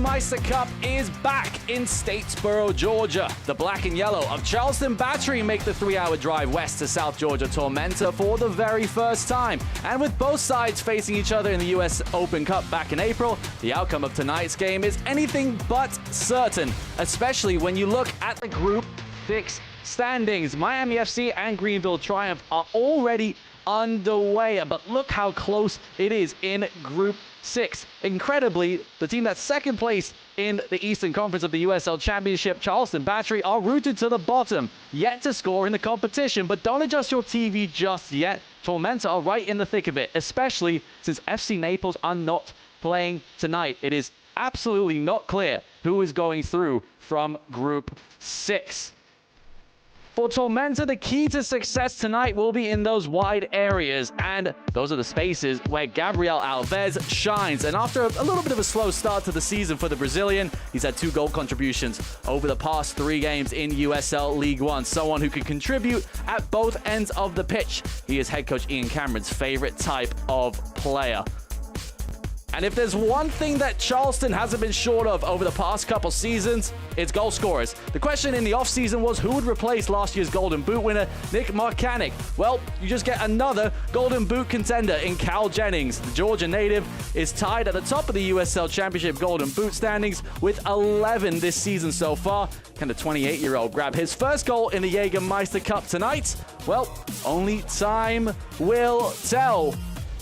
Jägermeister Cup is back in Statesboro, Georgia. The black and yellow of Charleston Battery make the 3-hour drive west to South Georgia Tormenta for the very first time. And with both sides facing each other in the US Open Cup back in April, the outcome of tonight's game is anything but certain, especially when you look at the Group 6 standings. Miami FC and Greenville Triumph are already underway, but look how close it is in Group 6. Incredibly, the team that's second place in the Eastern Conference of the USL Championship, Charleston Battery, are rooted to the bottom, yet to score in the competition. But don't adjust your TV just yet. Tormenta are right in the thick of it, especially since FC Naples are not playing tonight. It is absolutely not clear who is going through from Group 6. For Tormenta, the key to success tonight will be in those wide areas, and those are the spaces where Gabriel Alves shines. And after a little bit of a slow start to the season for the Brazilian, he's had 2 goal contributions over the past 3 games in USL League One. Someone who can contribute at both ends of the pitch. He is head coach Ian Cameron's favorite type of player. And if there's one thing that Charleston hasn't been short of over the past couple seasons, it's goal scorers. The question in the offseason was who would replace last year's Golden Boot winner, Nick Marcanic. Well, you just get another Golden Boot contender in Cal Jennings. The Georgia native is tied at the top of the USL Championship Golden Boot standings with 11 this season so far. Can the 28-year-old grab his first goal in the Jägermeister Cup tonight? Well, only time will tell.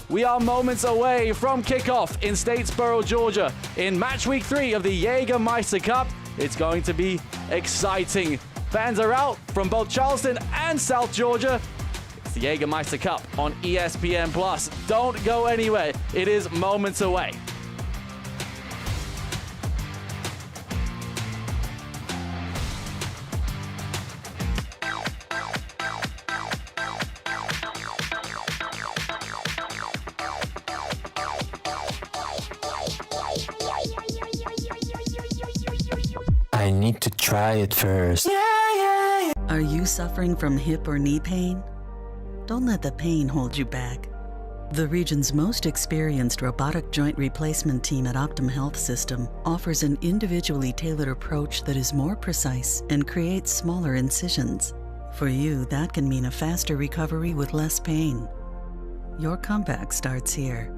We are moments away from kickoff in Statesboro, Georgia, in match week 3 of the Jägermeister Cup. It's going to be exciting. Fans are out from both Charleston and South Georgia. It's the Jägermeister Cup on ESPN+. Don't go anywhere. It is moments away. I need to try it first. Are you suffering from hip or knee pain? Don't let the pain hold you back. The region's most experienced robotic joint replacement team at Optum Health System offers an individually tailored approach that is more precise and creates smaller incisions. For you, that can mean a faster recovery with less pain. Your comeback starts here.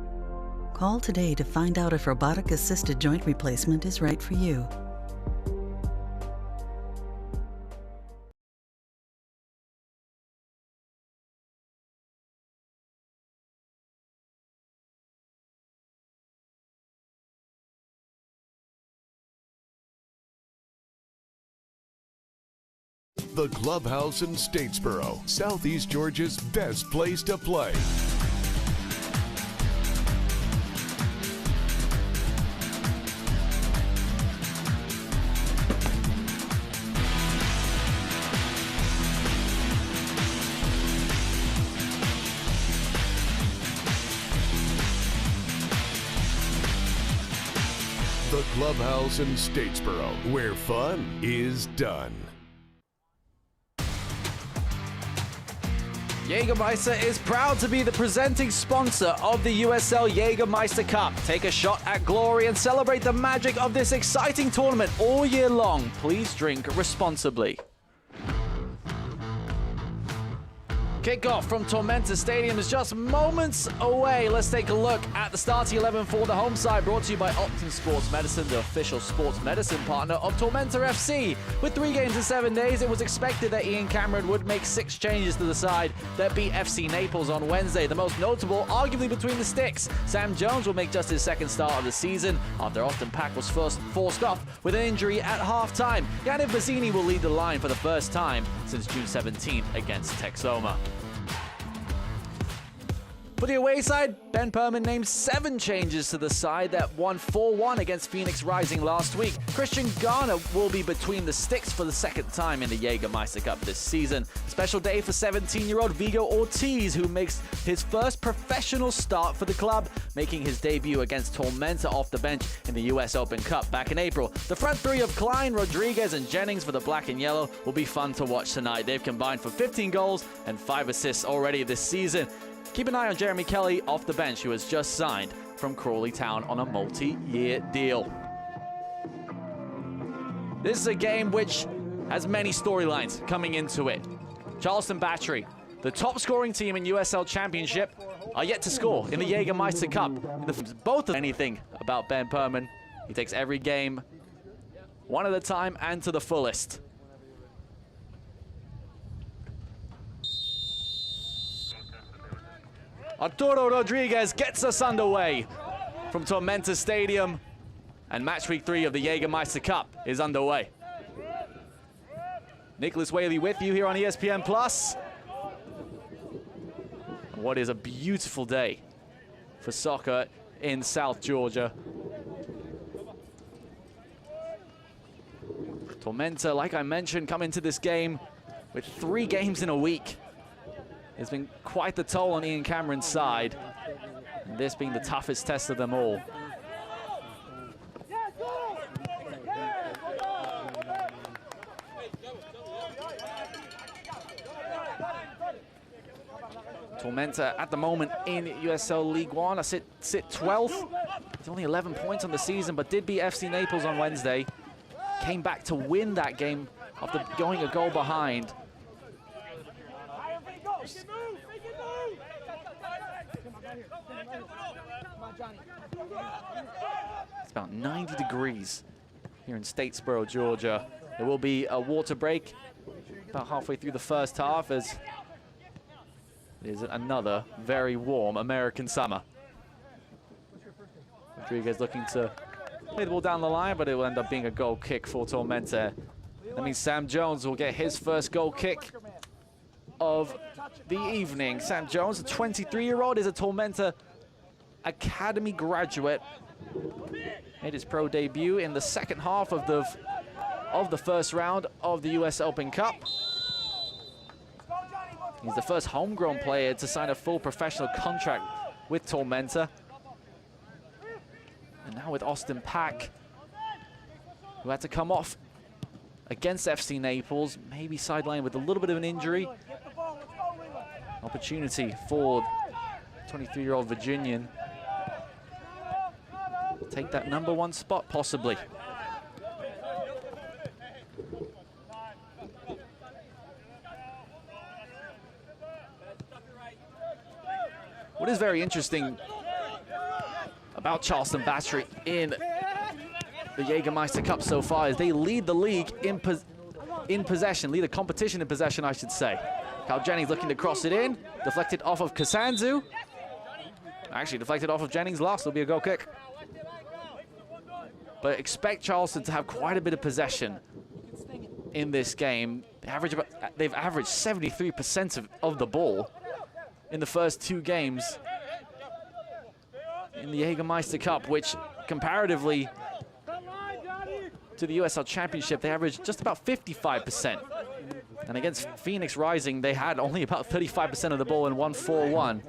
Call today to find out if robotic-assisted joint replacement is right for you. The Clubhouse in Statesboro, Southeast Georgia's best place to play. The Clubhouse in Statesboro, where fun is done. Jägermeister is proud to be the presenting sponsor of the USL Jägermeister Cup. Take a shot at glory and celebrate the magic of this exciting tournament all year long. Please drink responsibly. Kickoff from Tormenta Stadium is just moments away. Let's take a look at the starting 11 for the home side, brought to you by Optum Sports Medicine, the official sports medicine partner of Tormenta FC. With 3 games in 7 days, it was expected that Ian Cameron would make 6 changes to the side that beat FC Naples on Wednesday. The most notable, arguably between the sticks. Sam Jones will make just his 2nd start of the season after Austin Pack was first forced off with an injury at halftime. Yannick Bazzini will lead the line for the first time since June 17th against Texoma. For the away side, Ben Perman named 7 changes to the side that won 4-1 against Phoenix Rising last week. Christian Garner will be between the sticks for the 2nd time in the Jägermeister Cup this season. Special day for 17-year-old Vigo Ortiz, who makes his first professional start for the club, making his debut against Tormenta off the bench in the US Open Cup back in April. The front 3 of Klein, Rodriguez, and Jennings for the black and yellow will be fun to watch tonight. They've combined for 15 goals and 5 assists already this season. Keep an eye on Jeremy Kelly off the bench, who has just signed from Crawley Town on a multi-year deal. This is a game which has many storylines coming into it. Charleston Battery, the top scoring team in USL Championship, are yet to score in the Jägermeister Cup. Both of anything about Ben Perman. He takes every game one at a time and to the fullest. Arturo Rodriguez gets us underway from Tormenta Stadium, and match week 3 of the Jägermeister Cup is underway. Nicholas Whaley with you here on ESPN Plus. What is a beautiful day for soccer in South Georgia. Tormenta, like I mentioned, come into this game with 3 games in a week. It's been quite the toll on Ian Cameron's side, and this being the toughest test of them all. Tormenta at the moment in USL League One, I sit 12th. It's only 11 points on the season, but did beat FC Naples on Wednesday. Came back to win that game after going a goal behind. It's about 90 degrees here in Statesboro, Georgia. There will be a water break about halfway through the first half as it is another very warm American summer. Rodriguez looking to play the ball down the line, but it will end up being a goal kick for Tormenta. That means Sam Jones will get his first goal kick of the evening. Sam Jones, a 23-year-old, is a Tormenta Academy graduate. Made his pro debut in the second half of the first round of the US Open Cup. He's the first homegrown player to sign a full professional contract with Tormenta. And now with Austin Pack, who had to come off against FC Naples, maybe sidelined with a little bit of an injury. Opportunity for 23-year-old Virginian to take that #1 spot, possibly. What is very interesting about Charleston Battery in the Jägermeister Cup so far is they lead the league in possession, lead the competition in possession, I should say. Kyle Jennings looking to cross it in, deflected off of Kasanzu. Actually deflected off of Jennings last, will be a goal kick. But expect Charleston to have quite a bit of possession in this game. They've averaged 73% of the ball in the first 2 games in the Jägermeister Cup, which comparatively to the USL Championship, they averaged just about 55%. And against Phoenix Rising, they had only about 35% of the ball and won 4-1.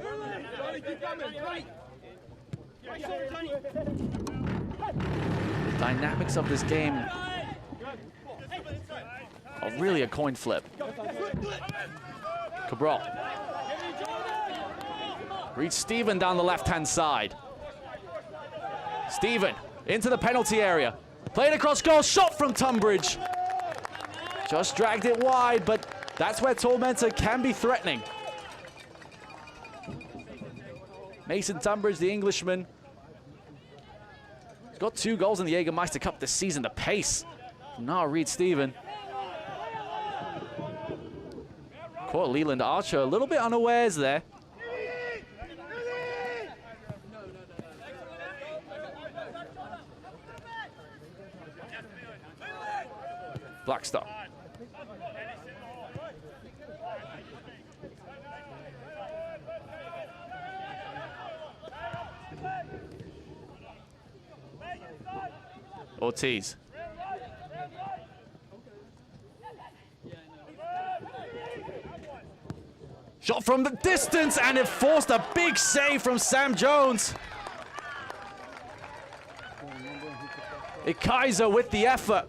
The dynamics of this game are really a coin flip. Cabral. Reads Steven down the left-hand side. Steven into the penalty area. Played across goal, shot from Tunbridge. Just dragged it wide, but that's where Tormenta can be threatening. Mason Tunbridge, the Englishman, he's got 2 goals in the Jägermeister Cup this season. The pace from now Reed Steven. Caught Leland Archer a little bit unawares there. Blackstock. Ortiz. Shot from the distance, and it forced a big save from Sam Jones. Ikaiza with the effort.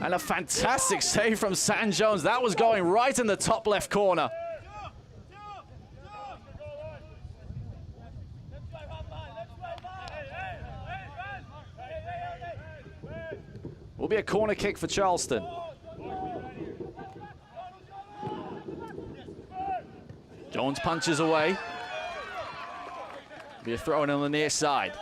And a fantastic save from Sam Jones. That was going right in the top left corner. Will be a corner kick for Charleston. Jones punches away. Be a throw in on the near side.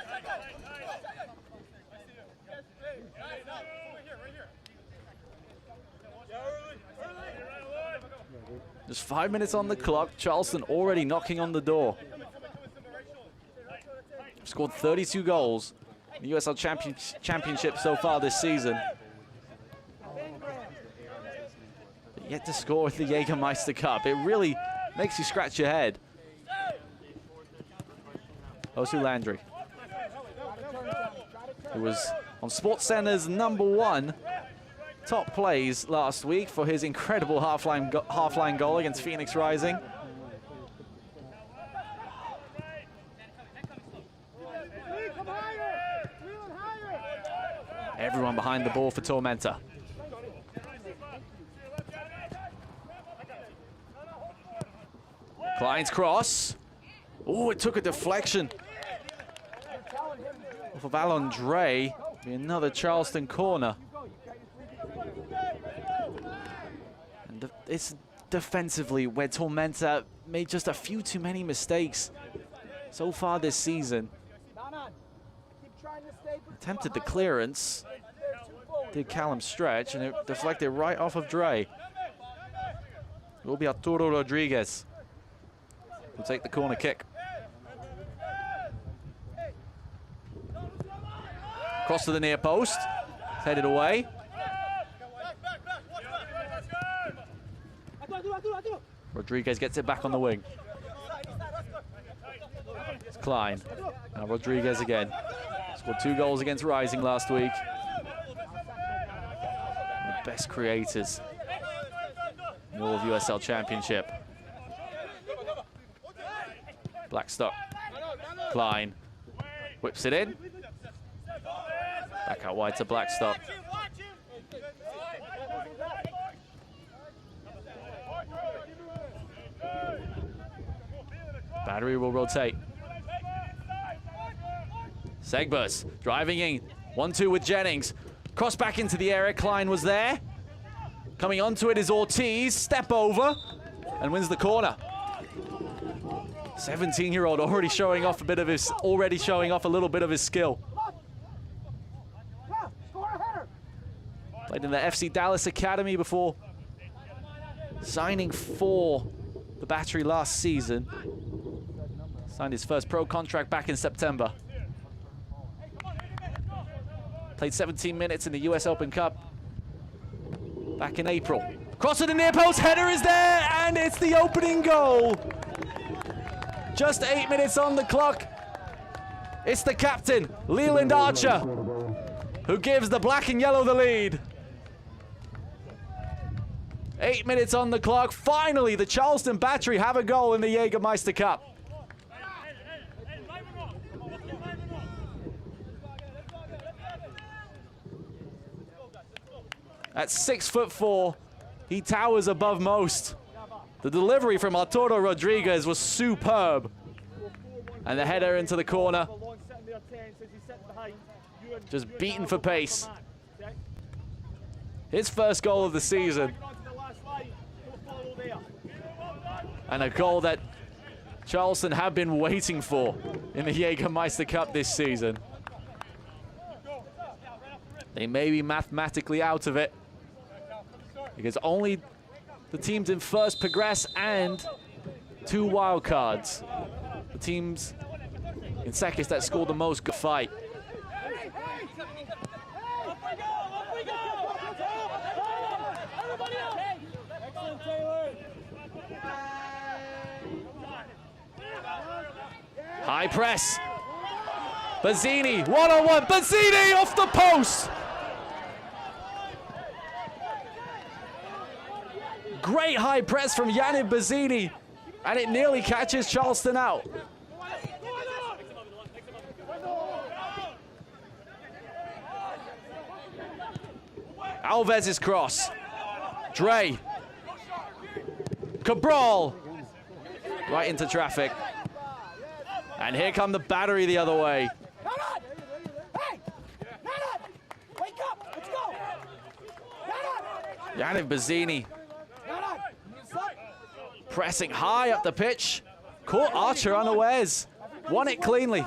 Just 5 minutes on the clock. Charleston already knocking on the door. Scored 32 goals in the USL Championship so far this season. But yet to score with the Jägermeister Cup. It really makes you scratch your head. Osu Landry, who was on SportsCenter's #1 top plays last week for his incredible half-line goal against Phoenix Rising. Everyone behind the ball for Tormenta. Klein's cross. Oh, it took a deflection off of Alondre. Be another Charleston corner. And it's defensively where Tormenta made just a few too many mistakes so far this season. Attempted the clearance, did Callum stretch, and it deflected right off of Dre. It will be Arturo Rodriguez who'll take the corner kick. Cross to the near post, headed away. Rodriguez gets it back on the wing. It's Klein. Now Rodriguez again. Scored 2 goals against Rising last week. One of the best creators in all of USL Championship. Blackstock. Klein whips it in. Back out wide to Blackstock. Battery will rotate. Segbers driving in. 1-2 with Jennings. Cross back into the area. Klein was there. Coming onto it is Ortiz. Step over and wins the corner. 17-year-old already showing off a little bit of his skill. Played in the FC Dallas Academy before signing for the Battery last season. Signed his first pro contract back in September. Played 17 minutes in the US Open Cup back in April. Cross to the near post, header is there, and it's the opening goal. Just 8 minutes on the clock. It's the captain, Leland Archer, who gives the black and yellow the lead. 8 minutes on the clock. Finally, the Charleston Battery have a goal in the Jägermeister Cup. At 6'4", he towers above most. The delivery from Arturo Rodriguez was superb. And the header into the corner. Just beaten for pace. His first goal of the season. And a goal that Charleston have been waiting for in the Jägermeister Cup this season. They may be mathematically out of it, because only the teams in first progress and 2 wild cards. The teams in second that scored the most good fight. High press. Bazzini, one-on-one. Bazzini off the post. Great high press from Yannick Bazzini, and it nearly catches Charleston out. Alves's cross. Dre. Cabral. Right into traffic. And here come the Battery the other way. Hey! Wake up! Let's go! Yannick Bazzini pressing high up the pitch. Caught Archer unawares. Won it cleanly.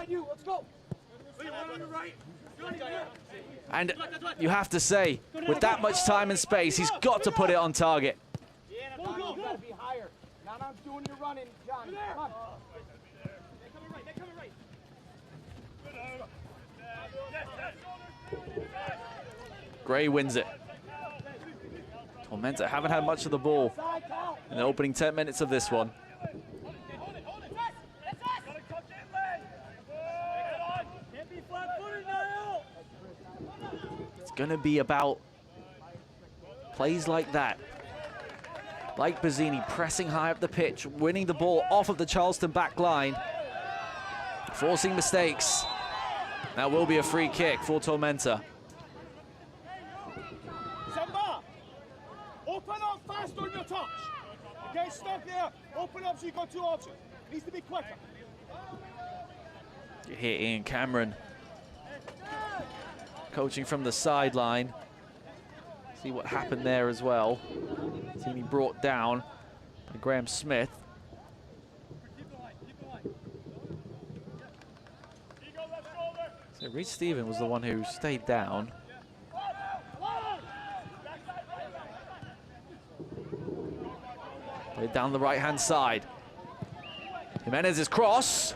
And you have to say, with that much time and space, he's got to put it on target. Gray wins it. Tormenta haven't had much of the ball in the opening 10 minutes of this one. It's going to be about plays like that. Like Bazzini pressing high up the pitch, winning the ball off of the Charleston back line, forcing mistakes. That will be a free kick for Tormenta. Open up fast on your touch. Okay, stop here. Open up so you've got two options. Needs to be quicker. You hear Ian Cameron coaching from the sideline. See what happened there as well. See he brought down by Graham Smith. So Reece Stephen was the one who stayed down. Played down the right-hand side. Jimenez's cross.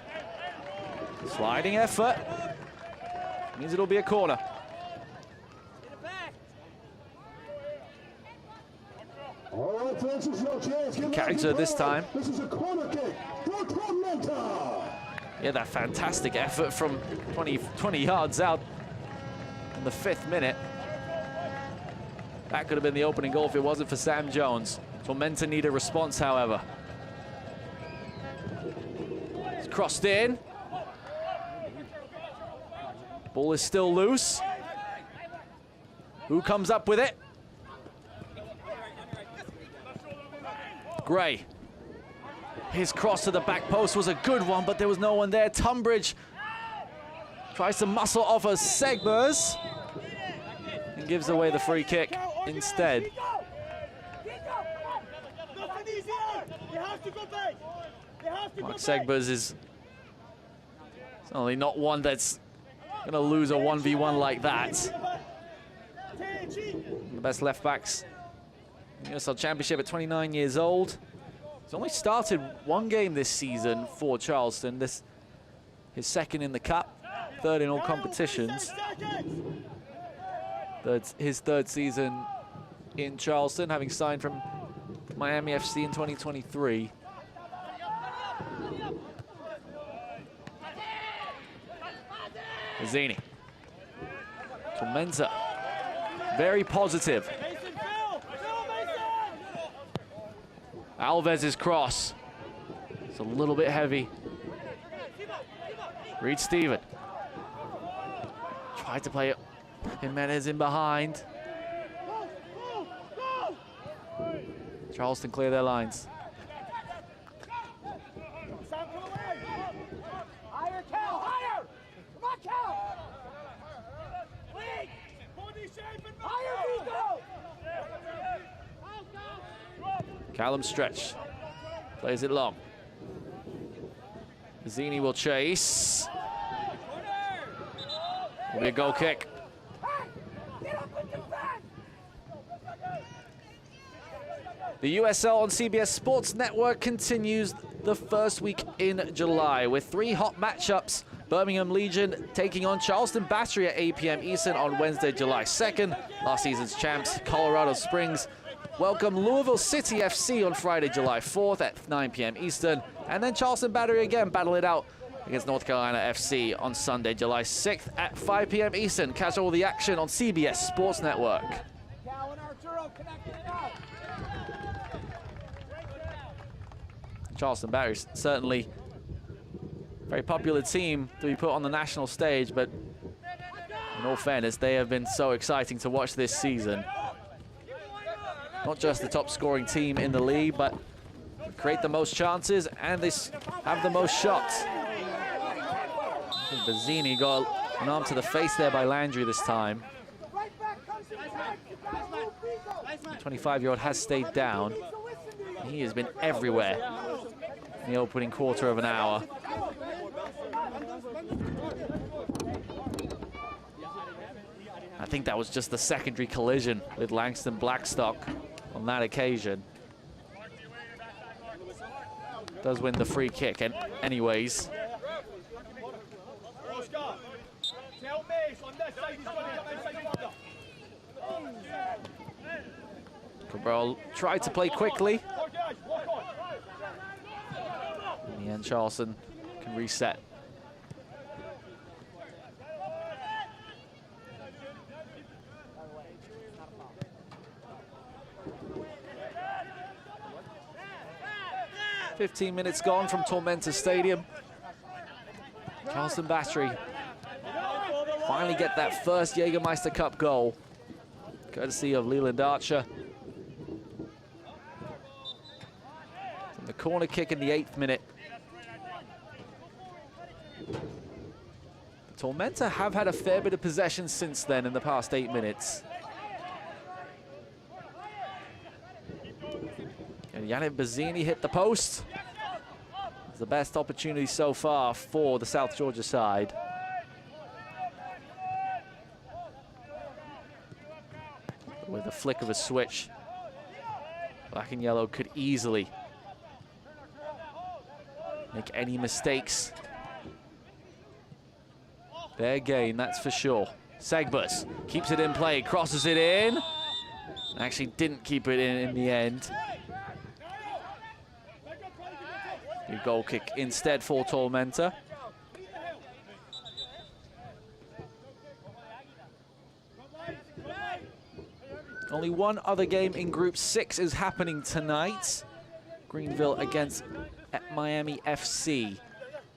Sliding effort. Means it'll be a corner. Character this time. This is a corner kick for Tormenta. Yeah, that fantastic effort from 20 yards out in the 5th minute. That could have been the opening goal if it wasn't for Sam Jones. Tormenta need a response, however. It's crossed in. Ball is still loose. Who comes up with it? Gray. His cross to the back post was a good one, but there was no one there. Tunbridge tries to muscle off of Segbers and gives away the free kick instead. Mark Segbers is certainly not one that's going to lose a 1v1 like that. The best left backs in the USL Championship at 29 years old. He's only started one game this season for Charleston. This his second in the cup, third in all competitions. His third season in Charleston, having signed from Miami FC in 2023. Bazzini. Tormenta, very positive. Alves's cross. It's a little bit heavy. Reed Stephen. Tried to play it. Jimenez in behind. Charleston clear their lines. Callum stretch. Plays it long. Bazzini will chase. Will be a goal kick. The USL on CBS Sports Network continues the first week in July with 3 hot matchups. Birmingham Legion taking on Charleston Battery at 8 p.m. Eastern on Wednesday, July 2nd. Last season's champs, Colorado Springs, welcome Louisville City FC on Friday, July 4th at 9 p.m. Eastern. And then Charleston Battery again battle it out against North Carolina FC on Sunday, July 6th at 5 p.m. Eastern. Catch all the action on CBS Sports Network. Charleston Battery certainly a very popular team to be put on the national stage, but in all fairness, they have been so exciting to watch this season. Not just the top scoring team in the league, but create the most chances and they have the most shots. Bazzini got an arm to the face there by Landry this time. The 25-year-old has stayed down. He has been everywhere in the opening quarter of an hour. I think that was just the secondary collision with Langston Blackstock on that occasion. Does win the free kick, and anyways. Cabral tried to play quickly. In the end, Charleston can reset. "15 minutes gone from Tormenta Stadium. Charleston Battery finally get that first Jägermeister Cup goal, courtesy of Leland Archer. And the corner kick in the 8th minute. Tormenta have had a fair bit of possession since then in the past 8 minutes. And Yannick Bazzini hit the post. It's the best opportunity so far for the South Georgia side. With a flick of a switch, black and yellow could easily make any mistakes their gain, that's for sure. Segbus keeps it in play, crosses it in. Actually didn't keep it in the end. Good goal kick instead for Tormenta. Only one other game in Group 6 is happening tonight. Greenville against Miami FC.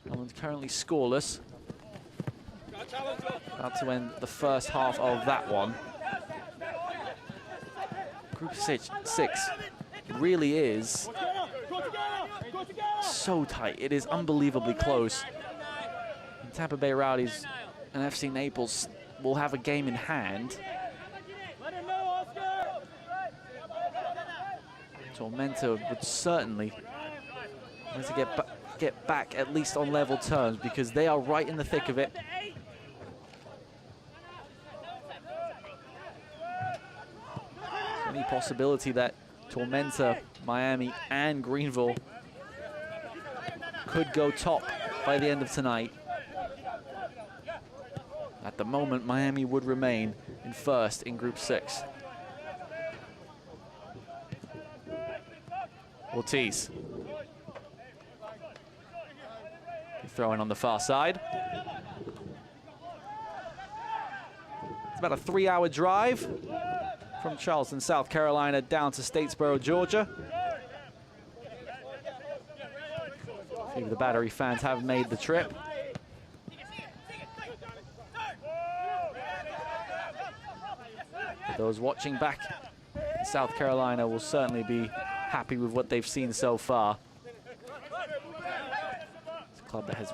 That one's currently scoreless. About to end the first half of that one. Group 6 really is so tight. It is unbelievably close. And Tampa Bay Rowdies and FC Naples will have a game in hand. Tormenta would certainly want to get back at least on level terms, because they are right in the thick of it. Any possibility that Tormenta, Miami, and Greenville could go top by the end of tonight. At the moment, Miami would remain in first in Group 6. Ortiz. Throwing on the far side. It's about a 3-hour drive from Charleston, South Carolina, down to Statesboro, Georgia. A few of the Battery fans have made the trip. Those watching back in South Carolina will certainly be happy with what they've seen so far. It's a club that has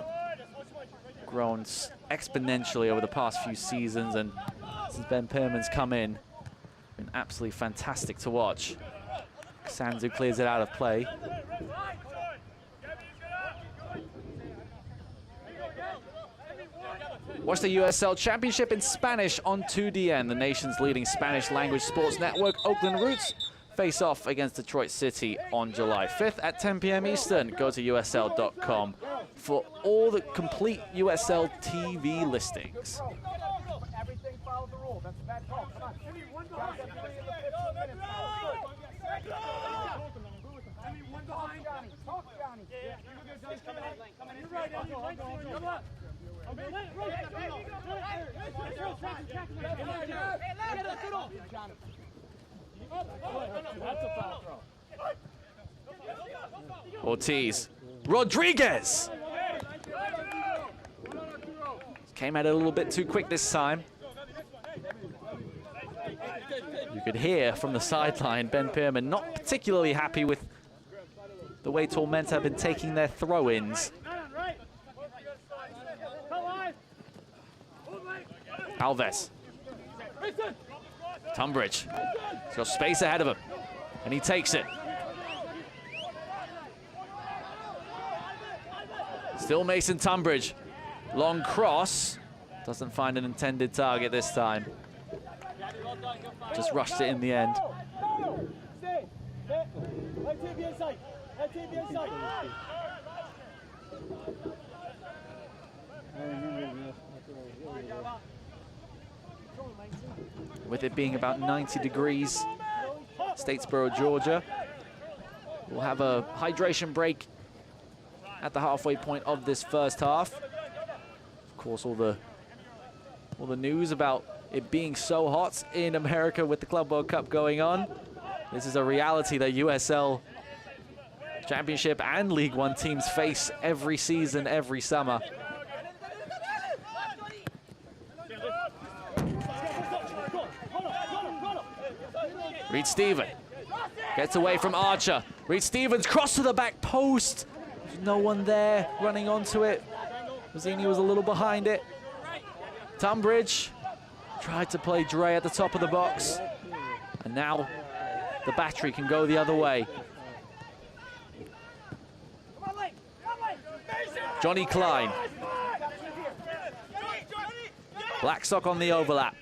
grown exponentially over the past few seasons, and since Ben Pearman's come in, been absolutely fantastic to watch. Sanzu clears it out of play. Watch the USL Championship in Spanish on 2DN, the nation's leading Spanish language sports network. Oakland Roots face off against Detroit City on July 5th at 10 p.m. Eastern. Go to USL.com for all the complete USL TV listings. Everything follows the rule. That's a bad call. Come on. One behind Johnny. Talk Johnny. You're right, Eddie. Come on. Ortiz. Rodriguez! Came at it a little bit too quick this time. You could hear from the sideline Ben Pearman not particularly happy with the way Tormenta have been taking their throw-ins. Come on. Alves. Tunbridge. He's got space ahead of him, and he takes it. Still Mason Tunbridge. Long cross. Doesn't find an intended target this time. Just rushed it in the end. With it being about 90 degrees, Statesboro, Georgia. We'll have a hydration break at the halfway point of this first half. Of course, all the news about it being so hot in America with the Club World Cup going on. This is a reality that USL Championship and League One teams face every season, every summer. Reed Stephen gets away from Archer. Reed Stevens cross to the back post. There's no one there running onto it. Mazzini was a little behind it. Tunbridge tried to play Dre at the top of the box. And now the Battery can go the other way. Johnny Klein. Blackstock on the overlap.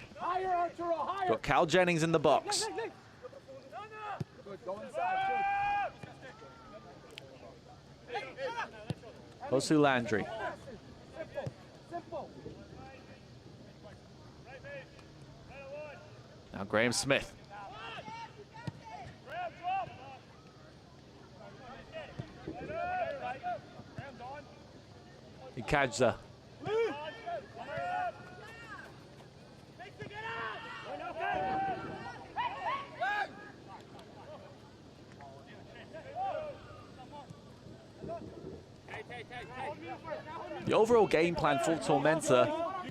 Got Cal Jennings in the box. Hosu Landry. Now Graham Smith. Ikadza. The overall game plan for Tormenta,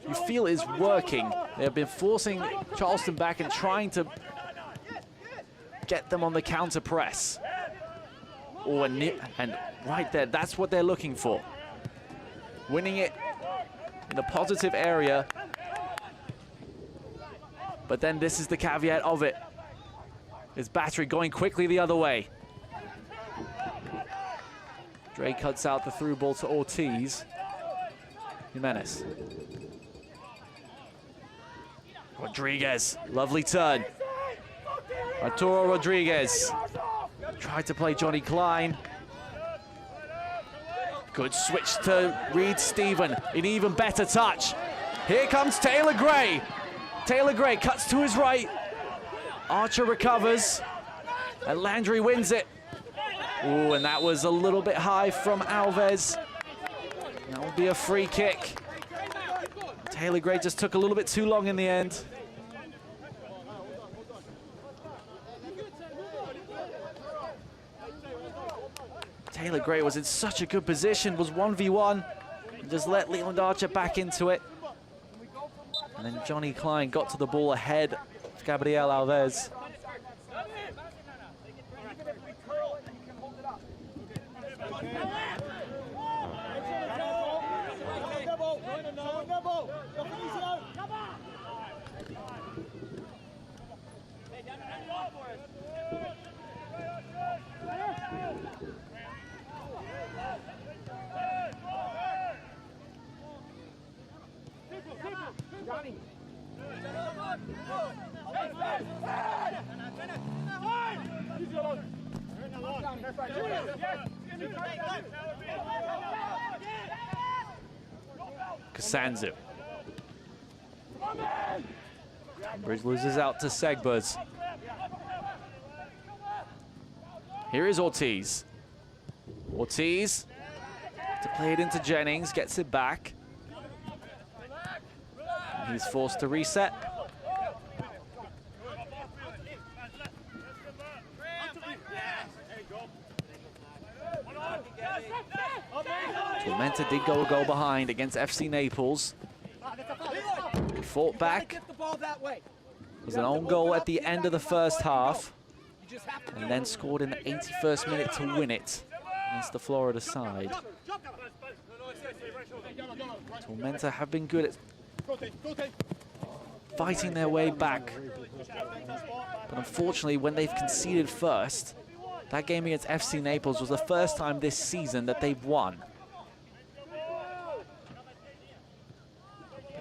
you feel, is working. They have been forcing Charleston back and trying to get them on the counter press. And right there, that's what they're looking for. Winning it in a positive area. But then this is the caveat of it. Is Battery going quickly the other way. Dre cuts out the through ball to Ortiz. Jimenez. Rodriguez, lovely turn. Arturo Rodriguez tried to play Johnny Klein. Good switch to Reed Stephen, an even better touch. Here comes Taylor Gray. Taylor Gray cuts to his right. Archer recovers, and Landry wins it. Ooh, and that was a little bit high from Alves. That will be a free kick. Taylor Gray just took a little bit too long in the end. Taylor Gray was in such a good position, was 1v1. Just let Leland Archer back into it. And then Johnny Klein got to the ball ahead of Gabriel Alves. Kasanzu. Tunbridge loses out to Segbers. Here is Ortiz. Ortiz to play it into Jennings, gets it back. And he's forced to reset. Tormenta did go a goal behind against FC Naples. He fought back. It was an own goal at the end of the first half, and then scored in the 81st minute to win it against the Florida side. Tormenta have been good at fighting their way back But unfortunately, when they've conceded first, that game against FC Naples was the first time this season that they've won.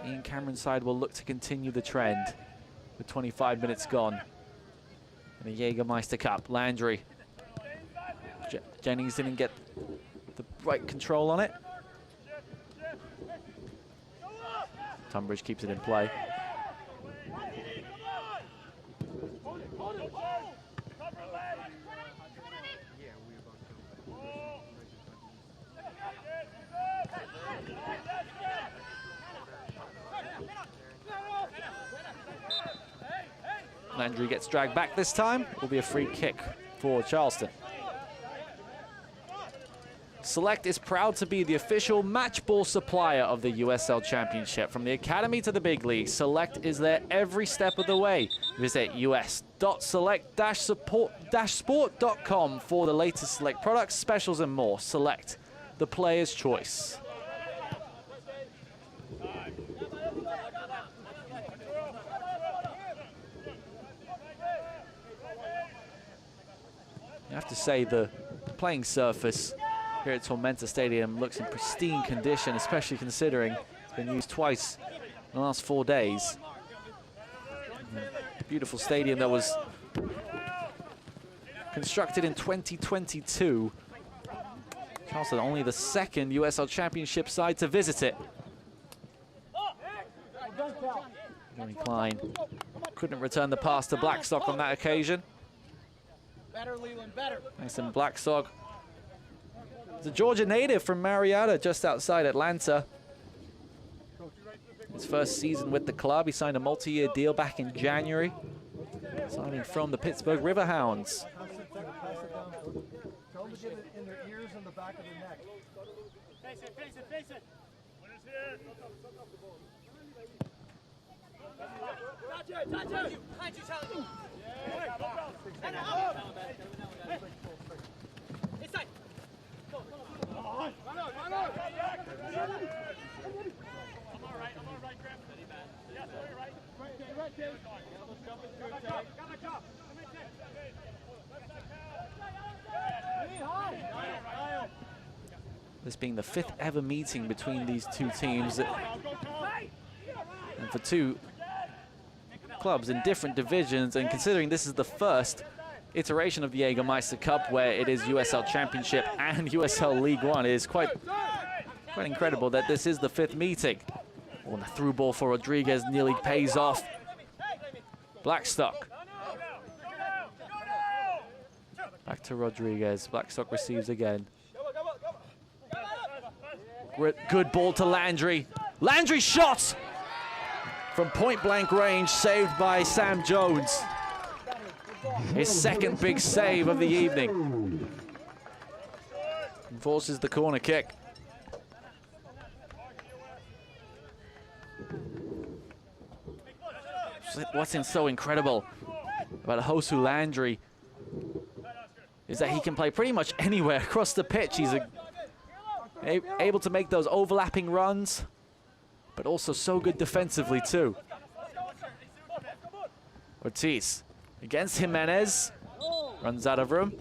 Ian Cameron's side will look to continue the trend with 25 minutes gone in the Jägermeister Cup. Landry. Jennings didn't get the right control on it. Tunbridge keeps it in play. Landry gets dragged back this time. It will be a free kick for Charleston. Select is proud to be the official match ball supplier of the USL Championship. From the academy to the big league, Select is there every step of the way. Visit us.select-sport.com for the latest Select products, specials and more. Select, the player's choice. You have to say the playing surface here at Tormenta Stadium looks in pristine condition, especially considering it's been used twice in the last 4 days. Beautiful stadium that was constructed in 2022. Charleston only the second USL Championship side to visit it. Gary Klein couldn't return the pass to Blackstock on that occasion. Mason Blackstock is a Georgia native from Marietta, just outside Atlanta. His first season with the club, he signed a multi-year deal back in January, signing from the Pittsburgh Riverhounds. This being the 5th ever meeting between these two teams, and for two clubs in different divisions, and considering this is the first iteration of the Jägermeister Cup where it is USL Championship and USL League One, it is quite incredible that this is the 5th meeting. Oh, the through ball for Rodriguez nearly pays off. Blackstock. Back to Rodriguez. Blackstock receives again. Good ball to Landry. Landry shot from point-blank range, saved by Sam Jones. His second big save of the evening. Forces the corner kick. What's so incredible about Hosu Landry is that he can play pretty much anywhere across the pitch. He's able to make those overlapping runs, but also so good defensively too. Ortiz against Jimenez, runs out of room.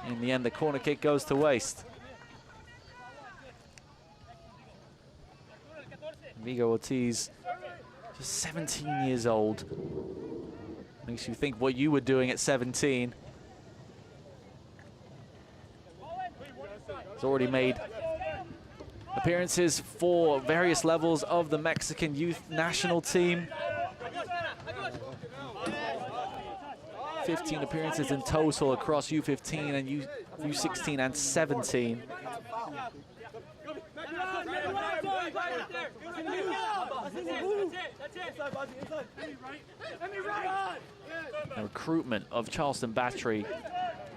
In the end, the corner kick goes to waste. Vigo Ortiz, just 17 years old. Makes you think what you were doing at 17. He's already made appearances for various levels of the Mexican youth national team. 15 appearances in total across U15 and U16 and 17. The recruitment of Charleston Battery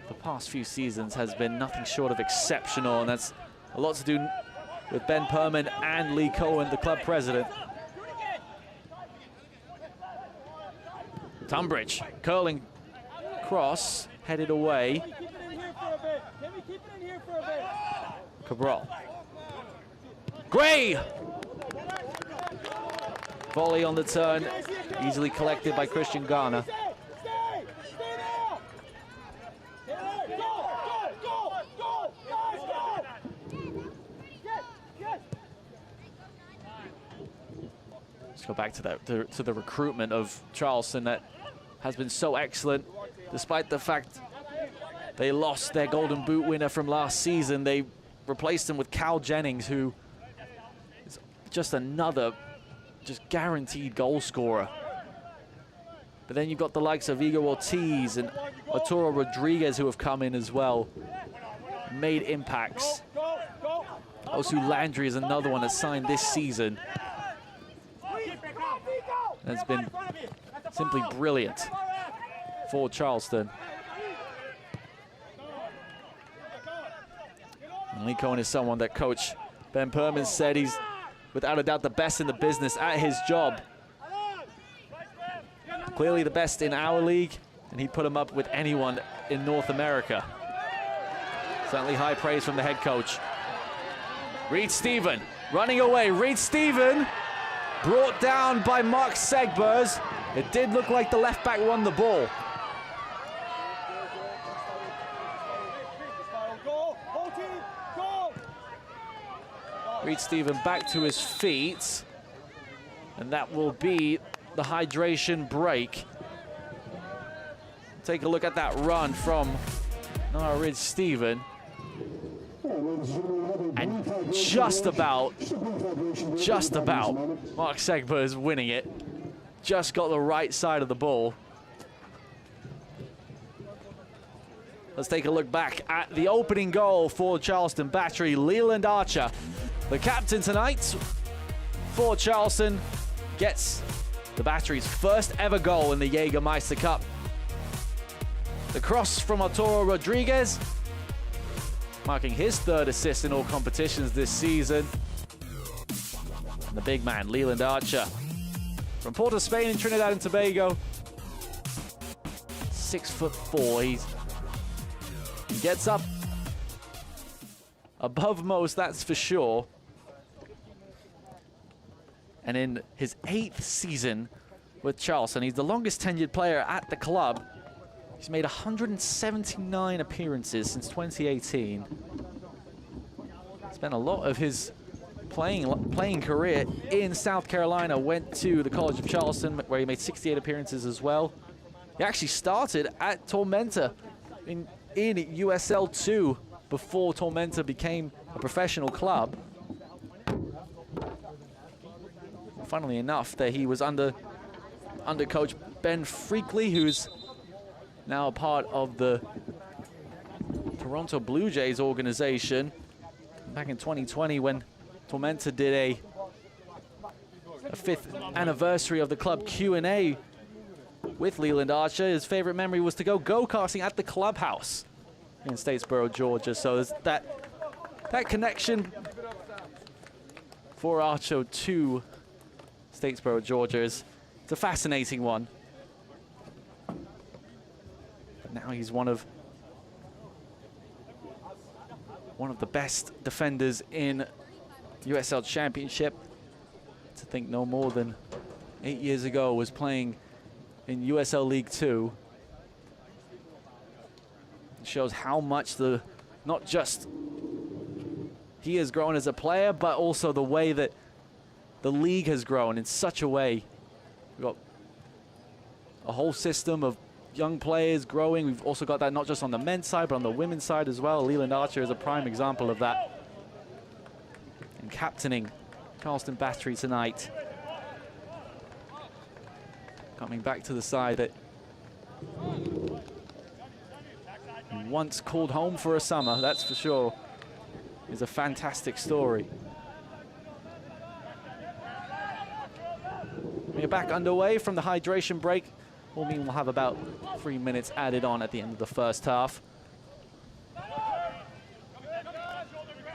the past few seasons has been nothing short of exceptional, and that's a lot to do with Ben Perman and Lee Cohen, the club president. Tunbridge, curling cross, headed away. Cabral. Gray! Volley on the turn, Easily collected by Christian Garner. Let's go back to that, to the recruitment of Charleston that has been so excellent. Despite the fact they lost their Golden Boot winner from last season, they replaced him with Cal Jennings, who is just another guaranteed goal scorer. But then you've got the likes of Igor Ortiz and Arturo Rodriguez who have come in as well, made impacts. Osu Landry is another one that's signed this season. And it's been simply brilliant for Charleston. And Lee Cohen is someone that Coach Ben Perman said he's without a doubt the best in the business at his job. Clearly the best in our league, and he'd put him up with anyone in North America. Certainly high praise from the head coach. Reed Stephen running away. Reed Stephen brought down by Mark Segbers. It did look like the left back won the ball. Reed Stephen back to his feet, and that will be the hydration break. Take a look at that run from Noah Reed Stephen. And just about, Mark Segber is winning it. Just got the right side of the ball. Let's take a look back at the opening goal for Charleston Battery. Leland Archer, the captain tonight for Charleston, gets the Battery's first ever goal in the Jägermeister Cup. The cross from Arturo Rodriguez, marking his third assist in all competitions this season. And the big man, Leland Archer, from Port of Spain in Trinidad and Tobago. 6'4". He gets up above most, that's for sure. And in his 8th season with Charleston, he's the longest tenured player at the club. He's made 179 appearances since 2018. Spent a lot of his playing career in South Carolina, went to the College of Charleston where he made 68 appearances as well. He actually started at Tormenta in USL 2 before Tormenta became a professional club. Funnily enough, that he was under coach Ben Freakley, who's now a part of the Toronto Blue Jays organization. Back in 2020, when Tormenta did a 5th anniversary of the club Q&A with Leland Archer, his favorite memory was to go go-karting at the clubhouse in Statesboro, Georgia. So there's that connection for Archer to Statesboro, Georgia it's a fascinating one. But now he's one of the best defenders in USL Championship. To think no more than 8 years ago was playing in USL League Two. It shows how much not just he has grown as a player, but also the way that the league has grown in such a way. We've got a whole system of young players growing. We've also got that not just on the men's side, but on the women's side as well. Leland Archer is a prime example of that. And captaining Charleston Battery tonight. Coming back to the side that once called home for a summer, that's for sure, is a fantastic story. We're back underway from the hydration break. Will mean we'll have about 3 minutes added on at the end of the first half.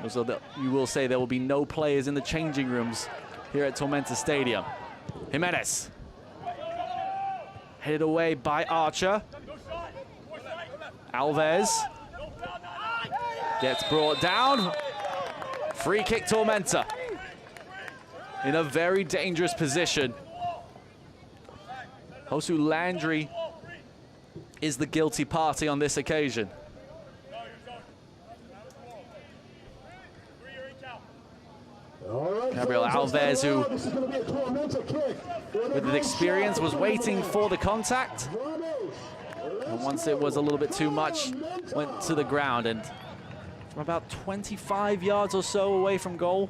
Also, you will say there will be no players in the changing rooms here at Tormenta Stadium. Jimenez. Headed away by Archer. Alves. Gets brought down. Free kick Tormenta. In a very dangerous position. Josu Landry is the guilty party on this occasion. Gabriel Alves, who with his experience was waiting for the contact. And once it was a little bit too much, went to the ground, and from about 25 yards or so away from goal.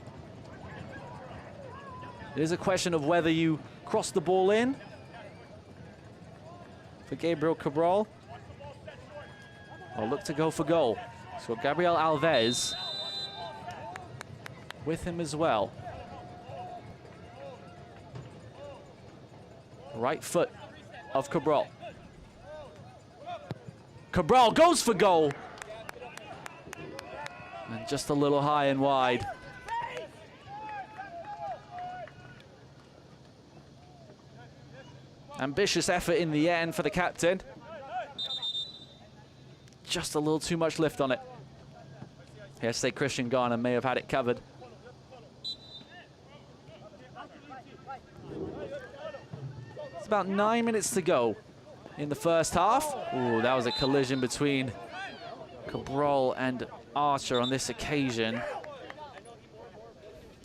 It is a question of whether you cross the ball in for Gabriel Cabral or look to go for goal. So Gabriel Alves with him as well. Right foot of Cabral. Cabral goes for goal. And just a little high and wide. Ambitious effort in the end for the captain. Just a little too much lift on it. Yesterday, Christian Garner may have had it covered. It's about 9 minutes to go in the first half. Ooh, that was a collision between Cabral and Archer on this occasion.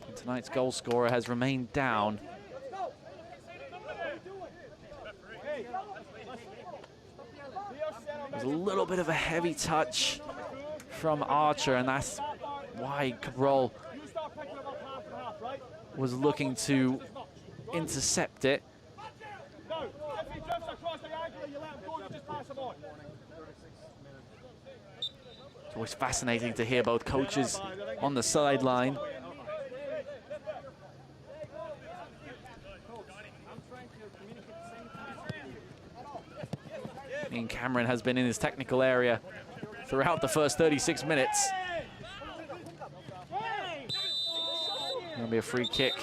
And tonight's goal scorer has remained down. There's a little bit of a heavy touch from Archer, and that's why Cabral was looking to intercept it. It's always fascinating to hear both coaches on the sideline. Ian Cameron has been in his technical area throughout the first 36 minutes. Gonna be a free kick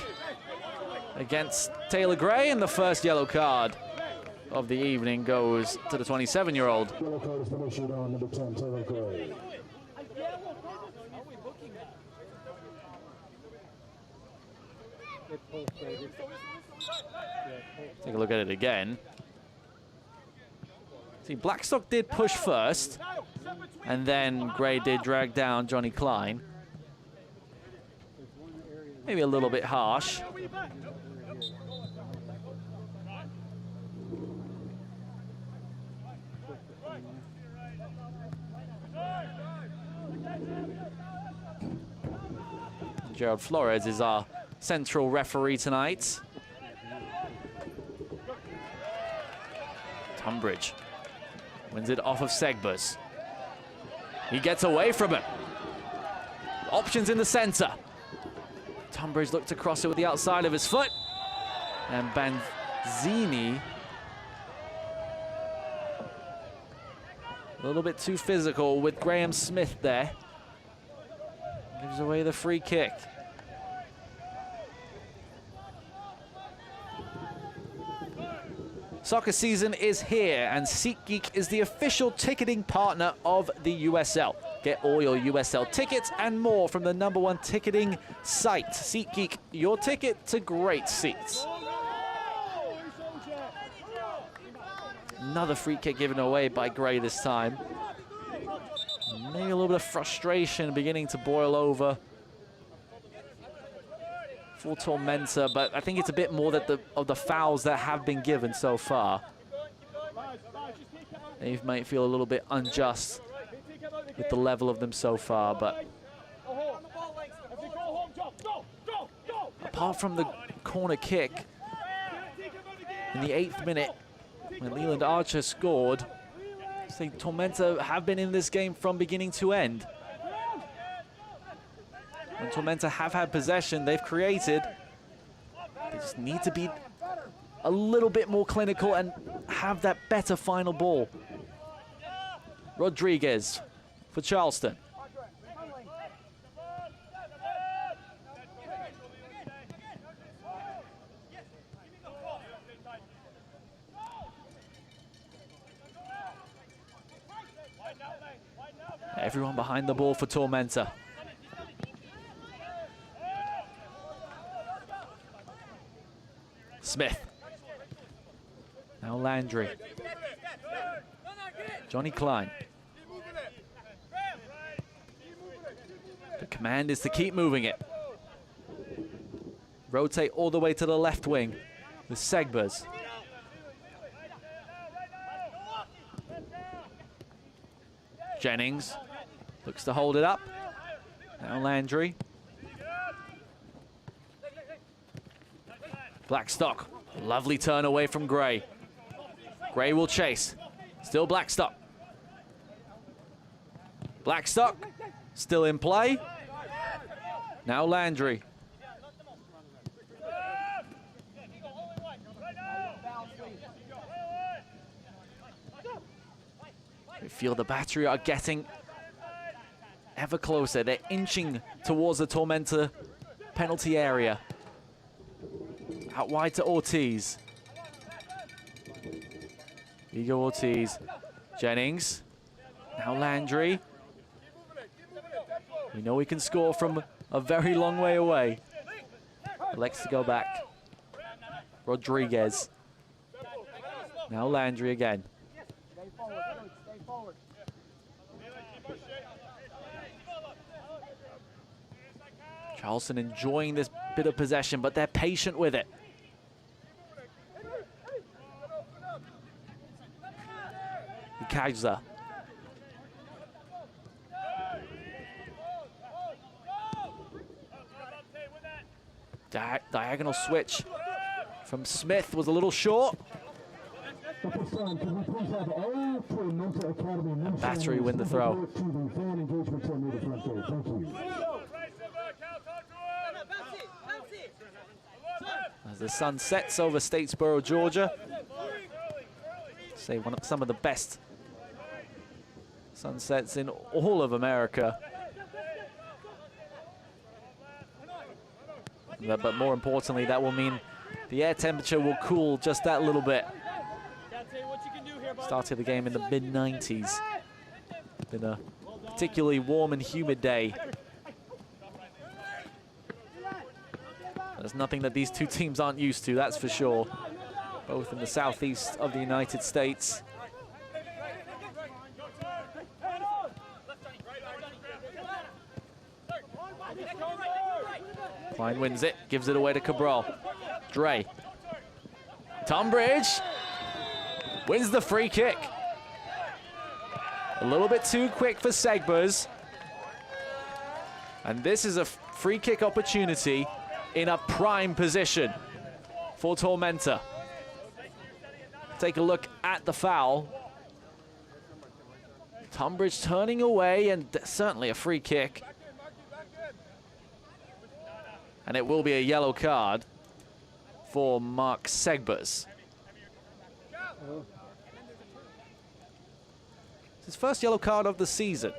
against Taylor Gray, and the first yellow card of the evening goes to the 27-year-old. Yellow card has been issued on number 10, Taylor Gray. Take a look at it again. See, Blackstock did push first, and then Gray did drag down Johnny Klein. Maybe a little bit harsh. Gerald Flores is our central referee tonight. Tunbridge wins it off of Segbers. He gets away from it. Options in the center. Tunbridge looked to cross it with the outside of his foot. And Banzini, a little bit too physical with Graham Smith there. Gives away the free kick. Soccer season is here, and SeatGeek is the official ticketing partner of the USL. Get all your USL tickets and more from the #1 ticketing site. SeatGeek, your ticket to great seats. Another free kick given away by Gray this time. Maybe a little bit of frustration beginning to boil over for Tormenta, but I think it's a bit more that of the fouls that have been given so far. They might feel a little bit unjust with the level of them so far, but apart from the corner kick in the 8th minute when Leland Archer scored, I think Tormenta have been in this game from beginning to end. When Tormenta have had possession, they've created. They just need to be a little bit more clinical and have that better final ball. Rodriguez for Charleston. Everyone behind the ball for Tormenta. Smith. Now Landry. Johnny Klein. The command is to keep moving it. Rotate all the way to the left wing with Segbers. Jennings looks to hold it up. Now Landry. Blackstock, lovely turn away from Gray. Gray will chase. Still Blackstock. Blackstock, still in play. Now Landry. We feel the Battery are getting ever closer. They're inching towards the Tormenta penalty area. Out wide to Ortiz. Ego Ortiz. Jennings. Now Landry. We know we can score from a very long way away. Elects to go back. Rodriguez. Now Landry again. Charleston enjoying this bit of possession, but they're patient with it. Kaiser. Diagonal switch from Smith was a little short. And Battery win the throw. As the sun sets over Statesboro, Georgia. Say some of the best sunsets in all of America. But more importantly, that will mean the air temperature will cool just that little bit. Started the game in the mid-90s. Been a particularly warm and humid day. There's nothing that these two teams aren't used to, that's for sure. Both in the southeast of the United States. Klein wins it, gives it away to Cabral. Dre. Tunbridge wins the free kick. A little bit too quick for Segbers. And this is a free kick opportunity in a prime position for Tormenta. Take a look at the foul. Tunbridge turning away, and certainly a free kick. And it will be a yellow card for Mark Segbers. It's his first yellow card of the season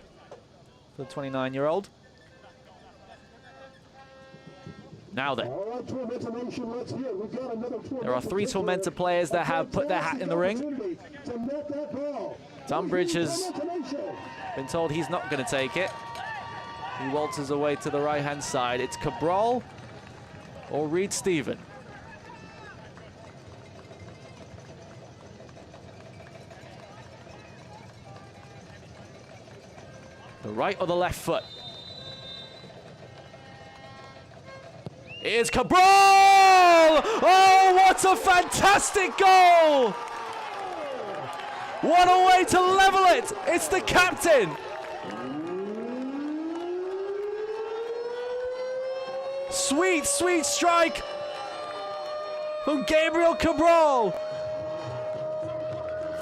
for the 29-year-old. Now then, there are 3 Tormenta players that have put their hat in the ring. Tunbridge has been told he's not going to take it. He waltzes away to the right-hand side. It's Cabral or Reed Stephen. The right or the left foot? It's Cabral! Oh, what a fantastic goal! What a way to level it! It's the captain! Sweet, sweet strike from Gabriel Cabral.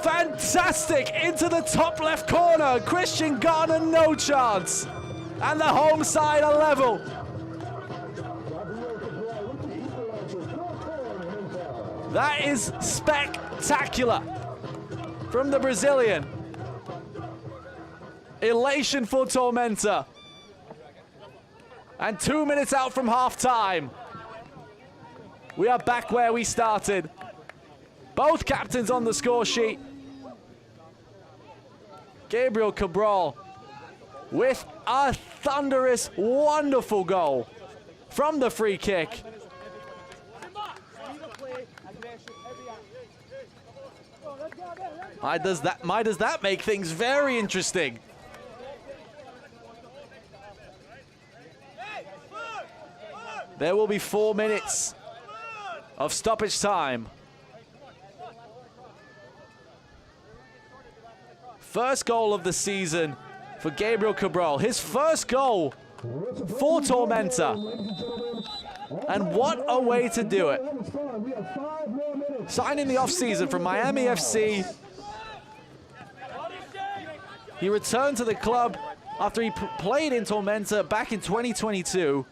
Fantastic into the top left corner. Christian Garner, no chance. And the home side are level. That is spectacular from the Brazilian. Elation for Tormenta. And 2 minutes out from half-time. We are back where we started. Both captains on the score sheet. Gabriel Cabral with a thunderous, wonderful goal from the free kick. Why does that make things very interesting? There will be 4 minutes of stoppage time. First goal of the season for Gabriel Cabral. His first goal for Tormenta. And what a way to do it. Signed in the offseason from Miami FC. He returned to the club after he played in Tormenta back in 2022.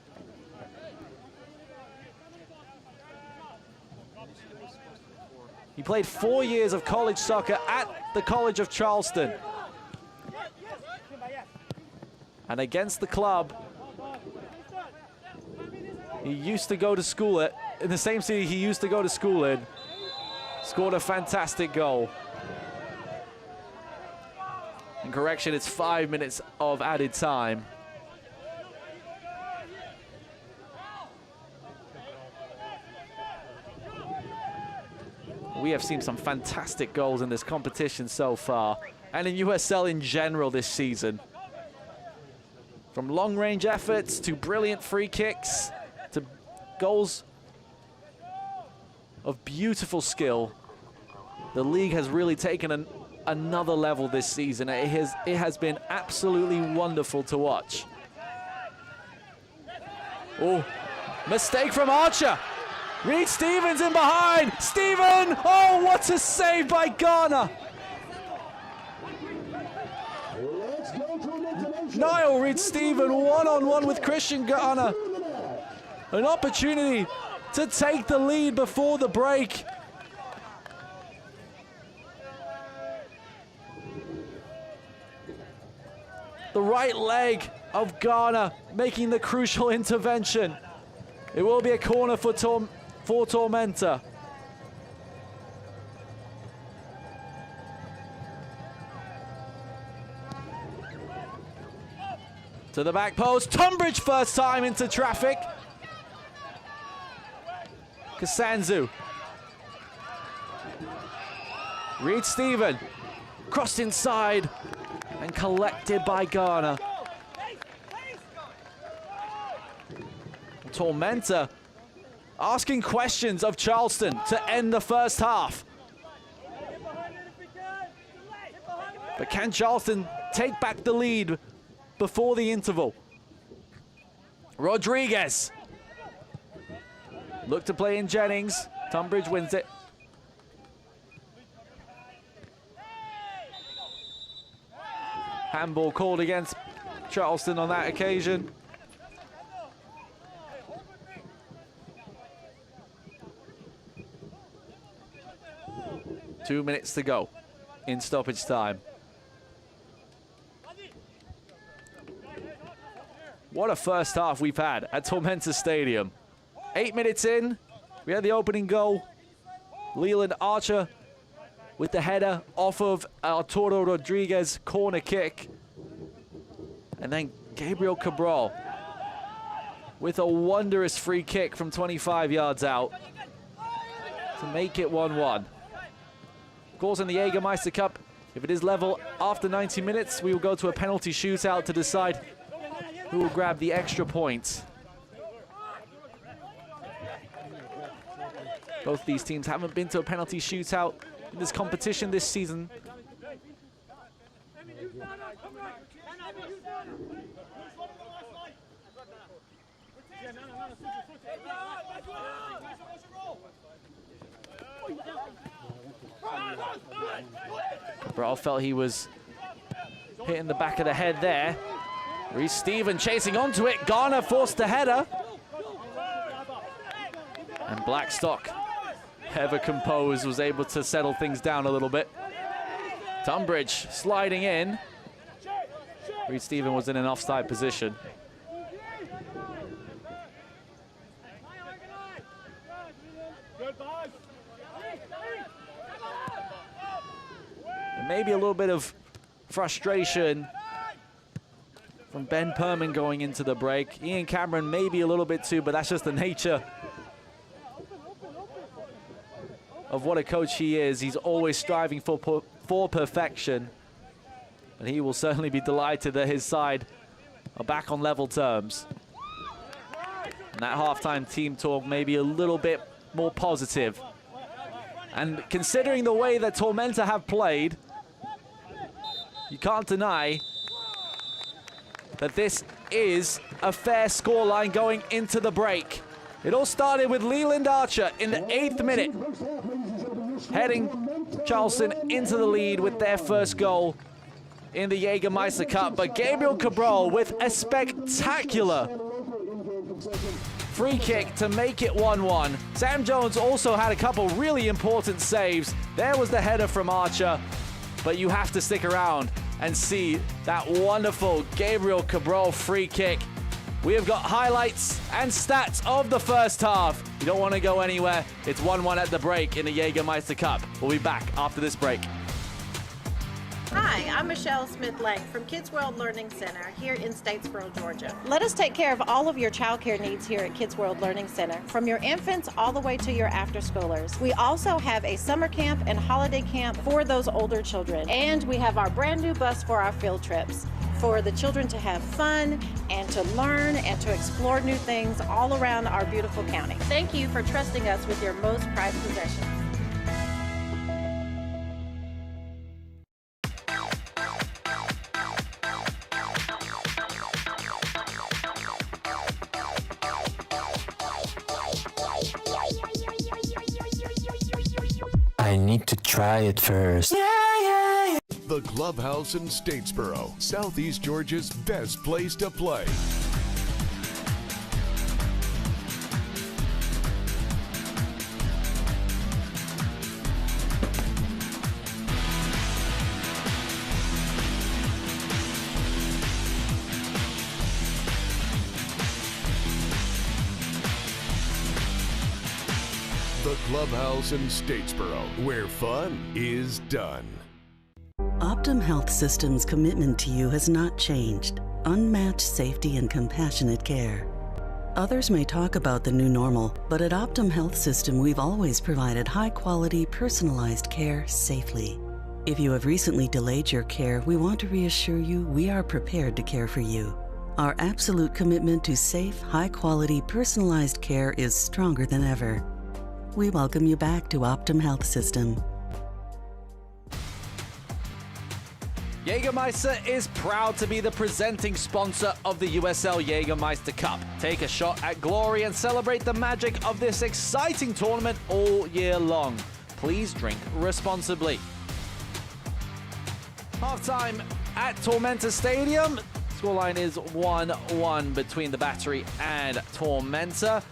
He played 4 years of college soccer at the College of Charleston. And against the club he used to go to school at, in the same city he used to go to school in, scored a fantastic goal. And correction, it's 5 minutes of added time. We have seen some fantastic goals in this competition so far, and in USL in general this season. From long-range efforts to brilliant free kicks to goals of beautiful skill, the league has really taken another level this season. It has been absolutely wonderful to watch. Oh, mistake from Archer. Reed Stevens in behind. Steven! Oh, what a save by Ghana. Niall Reed Steven one-on-one with Christian Ghana. An opportunity to take the lead before the break. The right leg of Ghana making the crucial intervention. It will be a corner for Tormenta. To the back post. Tunbridge first time into traffic. Kasanzu. Reed Steven. Crossed inside and collected by Ghana. Tormenta asking questions of Charleston to end the first half. But can Charleston take back the lead before the interval? Rodriguez. Look to play in Jennings. Tunbridge wins it. Handball called against Charleston on that occasion. Two minutes to go in stoppage time. What a first half we've had at Tormenta Stadium. 8 minutes in, we had the opening goal. Leland Archer with the header off of Arturo Rodriguez corner kick. And then Gabriel Cabral with a wondrous free kick from 25 yards out to make it 1-1. Of course, in the Jägermeister Cup, if it is level after 90 minutes, we will go to a penalty shootout to decide who will grab the extra points. Both these teams haven't been to a penalty shootout in this competition this season. Cabral felt he was hitting the back of the head there. Reece Stephen chasing onto it. Ghana forced the header. And Blackstock, ever composed, was able to settle things down a little bit. Tunbridge sliding in. Reece Stephen was in an offside position. And maybe a little bit of frustration from Ben Perman going into the break. Ian Cameron maybe a little bit too, but that's just the nature of what a coach he is. He's always striving for perfection. And he will certainly be delighted that his side are back on level terms. And that halftime team talk may be a little bit more positive. And considering the way that Tormenta have played, you can't deny that this is a fair scoreline going into the break. It all started with Leland Archer in the 8th minute, heading Charleston into the lead with their first goal in the Jägermeister Cup. But Gabriel Cabral with a spectacular free kick to make it 1-1. Sam Jones also had a couple really important saves. There was the header from Archer, but you have to stick around and see that wonderful Gabriel Cabral free kick. We have got highlights and stats of the first half. You don't want to go anywhere. It's 1-1 at the break in the Jägermeister Cup. We'll be back after this break. Hi, I'm Michelle Smith-Lang from Kids World Learning Center here in Statesboro, Georgia. Let us take care of all of your child care needs here at Kids World Learning Center, from your infants all the way to your after-schoolers. We also have a summer camp and holiday camp for those older children. And we have our brand new bus for our field trips, for the children to have fun and to learn and to explore new things all around our beautiful county. Thank you for trusting us with your most prized possessions. I need to try it first. The Clubhouse in Statesboro, Southeast Georgia's best place to play. The Clubhouse in Statesboro, where fun is done. Optum Health System's commitment to you has not changed. Unmatched safety and compassionate care. Others may talk about the new normal, but at Optum Health System, we've always provided high-quality, personalized care safely. If you have recently delayed your care, we want to reassure you we are prepared to care for you. Our absolute commitment to safe, high-quality, personalized care is stronger than ever. We welcome you back to Optum Health System. Jägermeister is proud to be the presenting sponsor of the USL Jägermeister Cup. Take a shot at glory and celebrate the magic of this exciting tournament all year long. Please drink responsibly. Halftime at Tormenta Stadium. Scoreline is 1-1 between the Battery and Tormenta.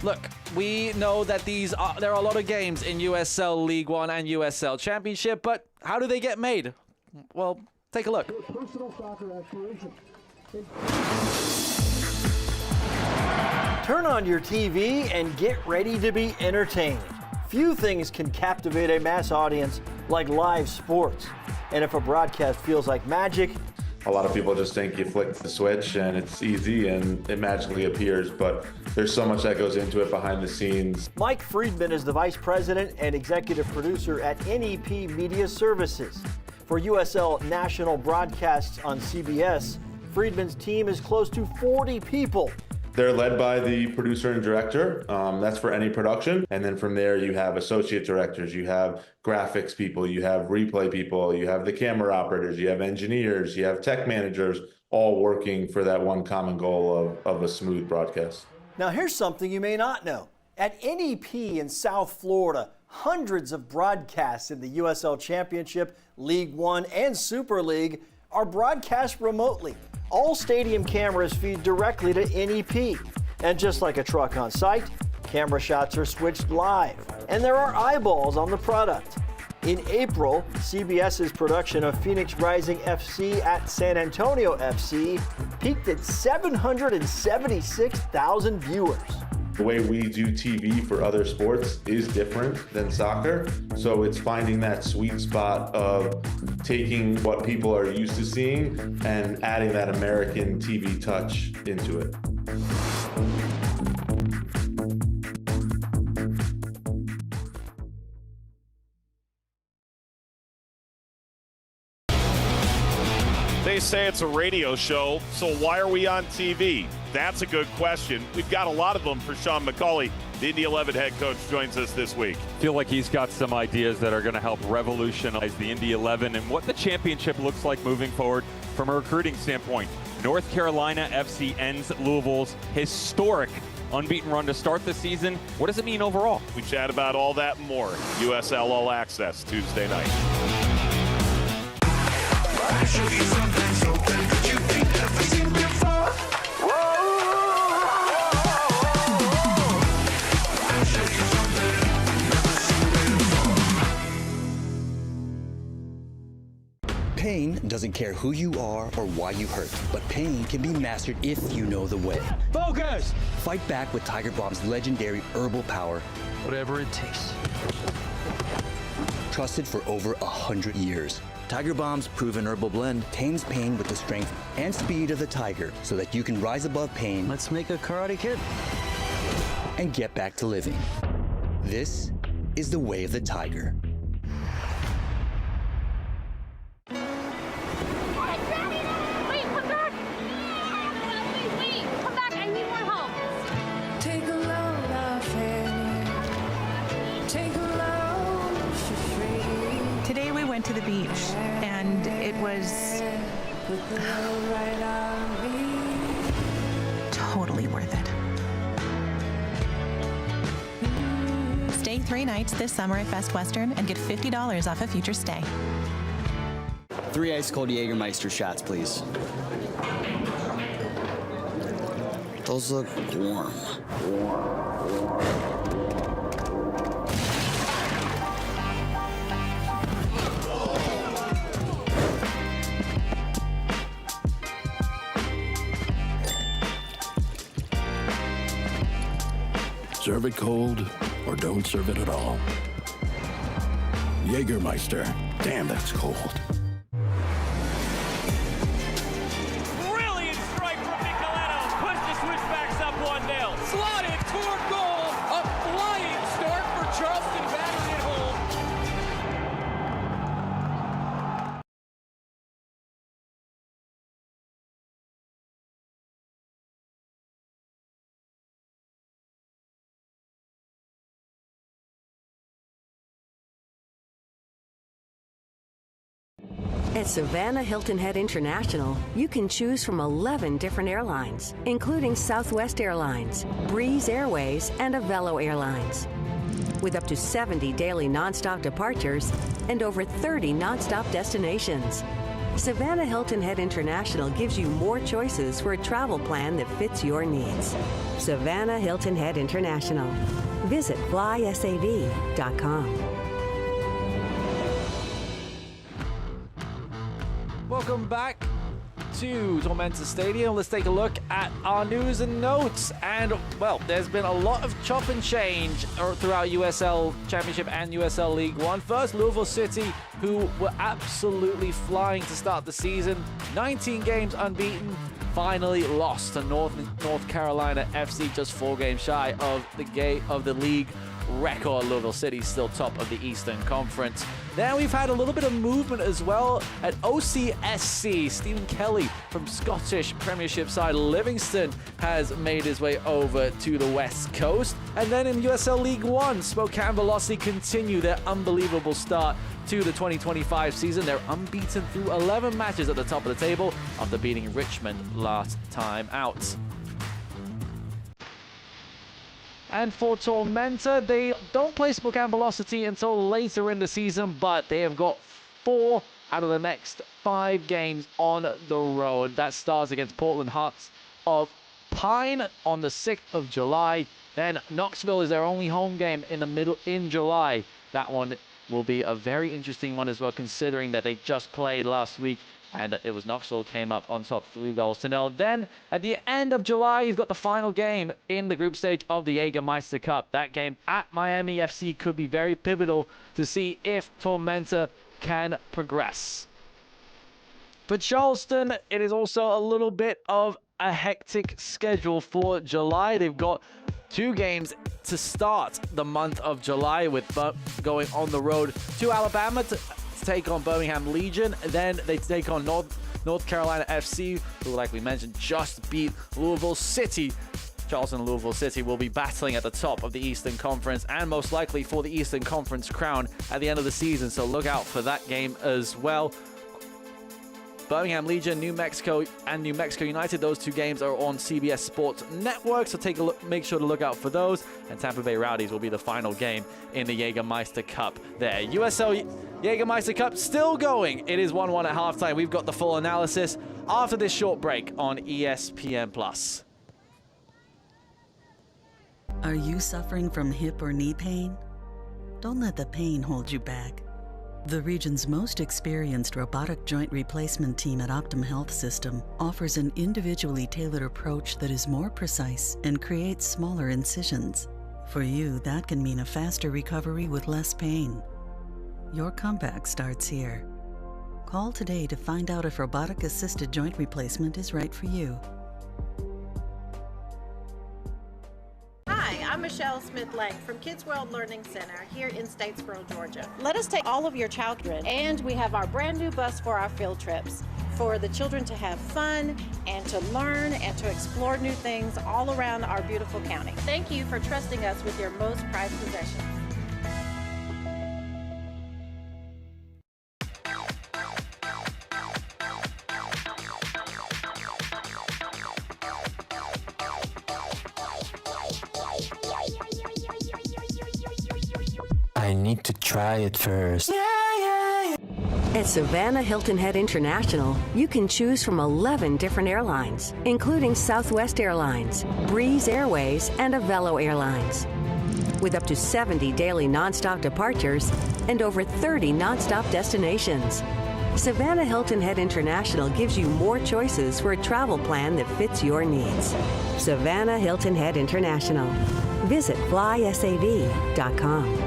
Look, we know that there are a lot of games in USL League One and USL Championship, but how do they get made? Well, take a look. Turn on your TV and get ready to be entertained. Few things can captivate a mass audience like live sports. And if a broadcast feels like magic, a lot of people just think you flick the switch and it's easy and it magically appears, but there's so much that goes into it behind the scenes. Mike Friedman is the vice president and executive producer at NEP Media Services. For USL national broadcasts on CBS, Friedman's team is close to 40 people. They're led by the producer and director. That's for any production. And then from there, you have associate directors, you have graphics people, you have replay people, you have the camera operators, you have engineers, you have tech managers, all working for that one common goal of a smooth broadcast. Now, here's something you may not know. At NEP in South Florida, hundreds of broadcasts in the USL Championship, League One, and Super League are broadcast remotely. All stadium cameras feed directly to NEP. And just like a truck on site, camera shots are switched live, and there are eyeballs on the product. In April, CBS's production of Phoenix Rising FC at San Antonio FC peaked at 776,000 viewers. The way we do TV for other sports is different than soccer. So it's finding that sweet spot of taking what people are used to seeing and adding that American TV touch into it. They say it's a radio show, so why are we on TV? That's a good question. We've got a lot of them for Sean McCauley. The Indy 11 head coach joins us this week. I feel like he's got some ideas that are going to help revolutionize the Indy 11 and what the championship looks like moving forward from a recruiting standpoint. North Carolina FC ends Louisville's historic unbeaten run to start the season. What does it mean overall? We chat about all that and more. USL All Access Tuesday night. Pain doesn't care who you are or why you hurt, but pain can be mastered if you know the way. Focus! Fight back with Tiger Bomb's legendary herbal power. Whatever it takes. Trusted for over 100 years. Tiger Bomb's proven herbal blend tames pain with the strength and speed of the tiger so that you can rise above pain. Let's make a Karate Kid. And get back to living. This is the way of the tiger. Today we went to the beach, and it was totally worth it. Stay 3 nights this summer at Best Western and get $50 off a future stay. 3 ice-cold Jägermeister shots, please. Those look warm. Serve it cold or don't serve it at all. Jägermeister. Damn, that's cold. Brilliant strike from Nicoletto. Pushed the switchbacks up 1-0. Slotted toward goal. A flying start for Charleston Battery at home. At Savannah Hilton Head International, you can choose from 11 different airlines, including Southwest Airlines, Breeze Airways, and Avelo Airlines. With up to 70 daily nonstop departures and over 30 nonstop destinations, Savannah Hilton Head International gives you more choices for a travel plan that fits your needs. Savannah Hilton Head International. Visit flysav.com. Welcome back to Tormenta Stadium. Let's take a look at our news and notes. And, well, there's been a lot of chop and change throughout USL Championship and USL League One. First, Louisville City, who were absolutely flying to start the season. 19 games unbeaten. Finally lost to North Carolina FC, just 4 games shy of the league record. Louisville City still top of the Eastern Conference. Then we've had a little bit of movement as well at OCSC. Stephen Kelly from Scottish Premiership side Livingston has made his way over to the West Coast. And then in USL League One, Spokane Velocity continue their unbelievable start to the 2025 season. They're unbeaten through 11 matches at the top of the table after beating Richmond last time out. And for Tormenta, they don't play Spokane Velocity until later in the season, but they have got 4 out of the next 5 games on the road. That starts against Portland Hearts of Pine on the 6th of July. Then Knoxville is their only home game in July. That one will be a very interesting one as well, considering that they just played last week. And it was Knoxville came up on top 3-0. Then at the end of July, you've got the final game in the group stage of the Jägermeister Cup. That game at Miami FC could be very pivotal to see if Tormenta can progress. For Charleston, it is also a little bit of a hectic schedule for July. They've got 2 games to start the month of July, with going on the road to Alabama to take on Birmingham Legion. Then they take on North Carolina FC, who, like we mentioned, just beat Louisville City. Charleston and Louisville City will be battling at the top of the Eastern Conference and most likely for the Eastern Conference crown at the end of the season, so look out for that game as well. Birmingham Legion, New Mexico, and New Mexico United, those two games are on CBS Sports Network, so take a look, make sure to look out for those. And Tampa Bay Rowdies will be the final game in the Jägermeister Cup there. USL Jägermeister Cup still going. It is 1-1 at halftime. We've got the full analysis after this short break on ESPN+. Are you suffering from hip or knee pain? Don't let the pain hold you back. The region's most experienced robotic joint replacement team at Optum Health System offers an individually tailored approach that is more precise and creates smaller incisions. For you, that can mean a faster recovery with less pain. Your comeback starts here. Call today to find out if robotic-assisted joint replacement is right for you. Hi, I'm Michelle Smith-Lang from Kids World Learning Center here in Statesboro, Georgia. Let us take all of your children, and we have our brand new bus for our field trips for the children to have fun and to learn and to explore new things all around our beautiful county. Thank you for trusting us with your most prized possessions. I need to try it first. At Savannah Hilton Head International, you can choose from 11 different airlines, including Southwest Airlines, Breeze Airways, and Avelo Airlines. With up to 70 daily nonstop departures and over 30 nonstop destinations, Savannah Hilton Head International gives you more choices for a travel plan that fits your needs. Savannah Hilton Head International. Visit flysav.com.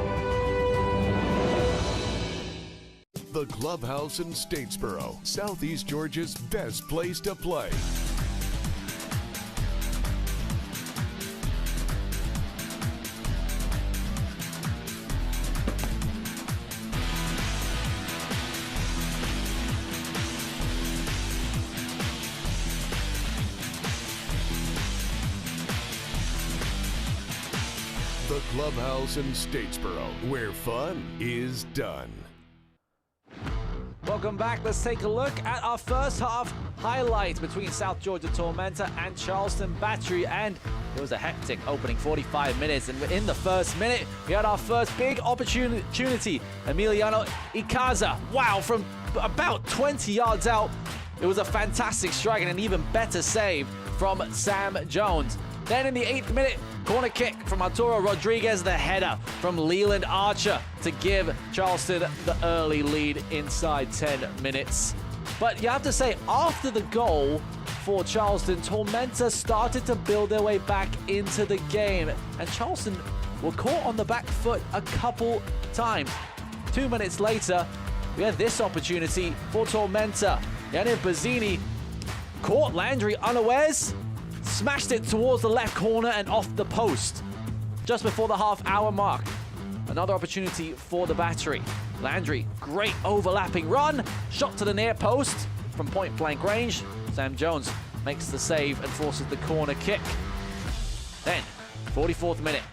The Clubhouse in Statesboro, Southeast Georgia's best place to play. The Clubhouse in Statesboro, where fun is done. Welcome back. Let's take a look at our first half highlights between South Georgia Tormenta and Charleston Battery. And it was a hectic opening 45 minutes. And in the first minute, we had our first big opportunity. Emiliano Icaza, wow, from about 20 yards out. It was a fantastic strike and an even better save from Sam Jones. Then in the 8th minute, corner kick from Arturo Rodriguez, the header from Leland Archer to give Charleston the early lead inside 10 minutes. But you have to say, after the goal for Charleston, Tormenta started to build their way back into the game. And Charleston were caught on the back foot a couple times. 2 minutes later, we had this opportunity for Tormenta. Yannick Bazzini caught Landry unawares, smashed it towards the left corner and off the post. Just before the half-hour mark, another opportunity for the Battery. Landry, great overlapping run, shot to the near post from point-blank range. Sam Jones makes the save and forces the corner kick. Then, 44th minute.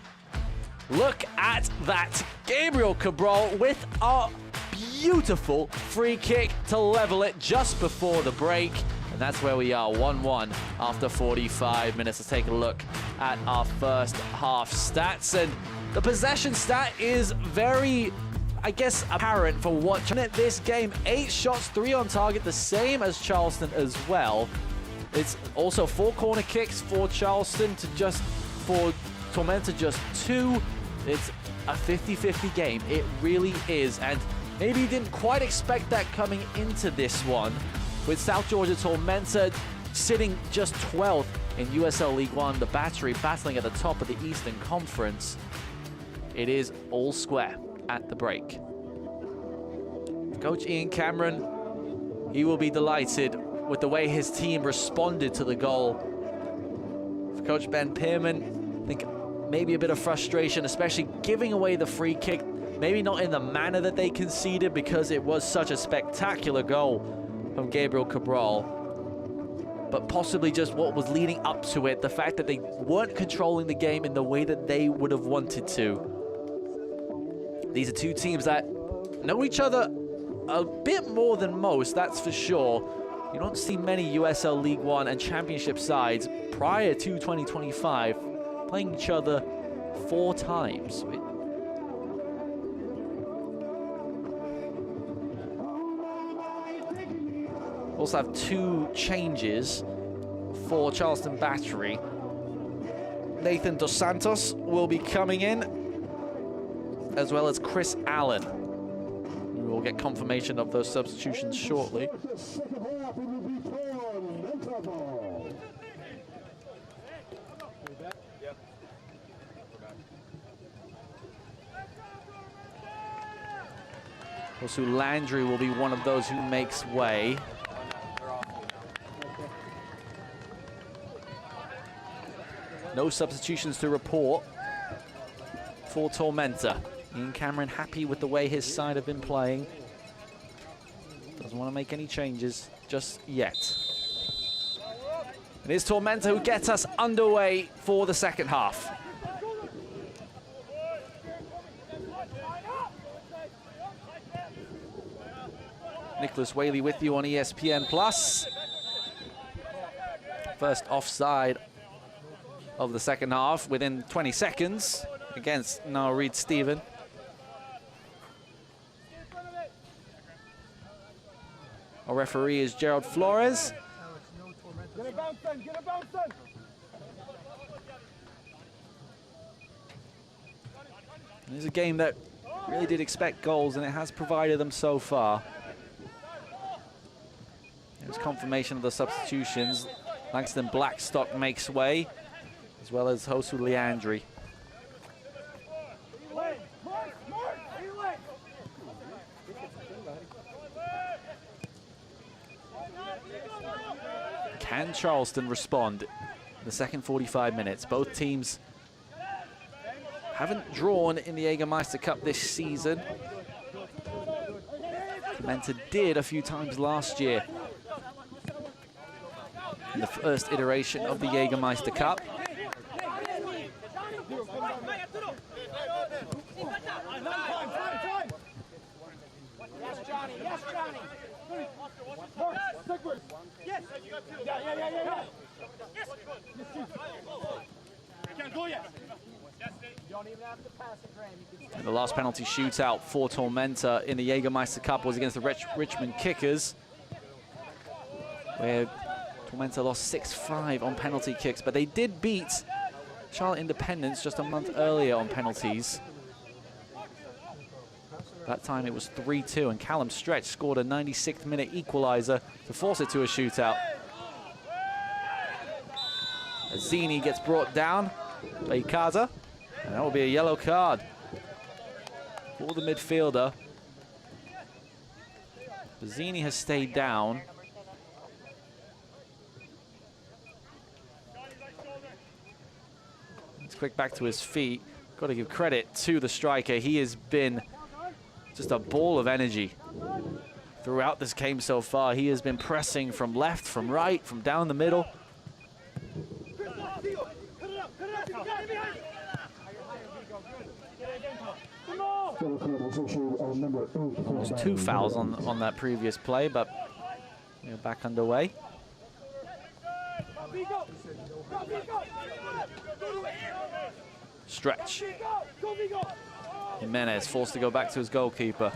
Look at that. Gabriel Cabral with a beautiful free kick to level it just before the break. And that's where we are, 1-1 after 45 minutes. Let's take a look at our first half stats. And the possession stat is very, I guess, apparent for watching it this game. 8 shots, 3 on target, the same as Charleston as well. It's also 4 corner kicks for Charleston for Tormenta just 2. It's a 50-50 game. It really is. And maybe you didn't quite expect that coming into this one, with South Georgia Tormenta sitting just 12th in USL League One, the Battery battling at the top of the Eastern Conference. It is all square at the break. Coach Ian Cameron, he will be delighted with the way his team responded to the goal. For Coach Ben Pearman, I think maybe a bit of frustration, especially giving away the free kick. Maybe not in the manner that they conceded, because it was such a spectacular goal. from Gabriel Cabral, but possibly just what was leading up to it, the fact that they weren't controlling the game in the way that they would have wanted to. These are two teams that know each other a bit more than most, that's for sure. You don't see many USL League One and Championship sides prior to 2025 playing each other 4 times. Also have 2 changes for Charleston Battery. Nathan Dos Santos will be coming in, as well as Chris Allen. We'll get confirmation of those substitutions shortly. Also, Landry will be one of those who makes way. No substitutions to report for Tormenta. Ian Cameron happy with the way his side have been playing. Doesn't want to make any changes just yet. It is Tormenta who gets us underway for the second half. Nicholas Whaley with you on ESPN+. First offside of the second half within 20 seconds against Noah Reed-Stephen. Our referee is Gerald Flores. Get a bounce in, get a bounce in. This is a game that really did expect goals, and it has provided them so far. There's confirmation of the substitutions. Langston Blackstock makes way, as well as Josu Leandri. Can Charleston respond in the second 45 minutes? Both teams haven't drawn in the Jägermeister Cup this season. Tormenta did a few times last year in the first iteration of the Jägermeister Cup. Yes, Johnny, yes, Johnny. Mark, Sigward. Yes. Yeah. Yes. Can't go yet. You don't even have to pass it, Graham. And the last penalty shootout for Tormenta in the Jägermeister Cup was against the Richmond Kickers, where Tormenta lost 6-5 on penalty kicks, but they did beat Charlotte Independence just a month earlier on penalties. That time it was 3-2, and Callum Stretch scored a 96th minute equalizer to force it to a shootout. Azzini gets brought down by Ikaza, and that will be a yellow card for the midfielder. Azzini has stayed down. Let's quick back to his feet. Got to give credit to the striker. He has been just a ball of energy throughout this game so far. He has been pressing from left, from right, from down the middle. Almost 2 fouls on that previous play, but we're back underway. Stretch. Jimenez forced to go back to his goalkeeper.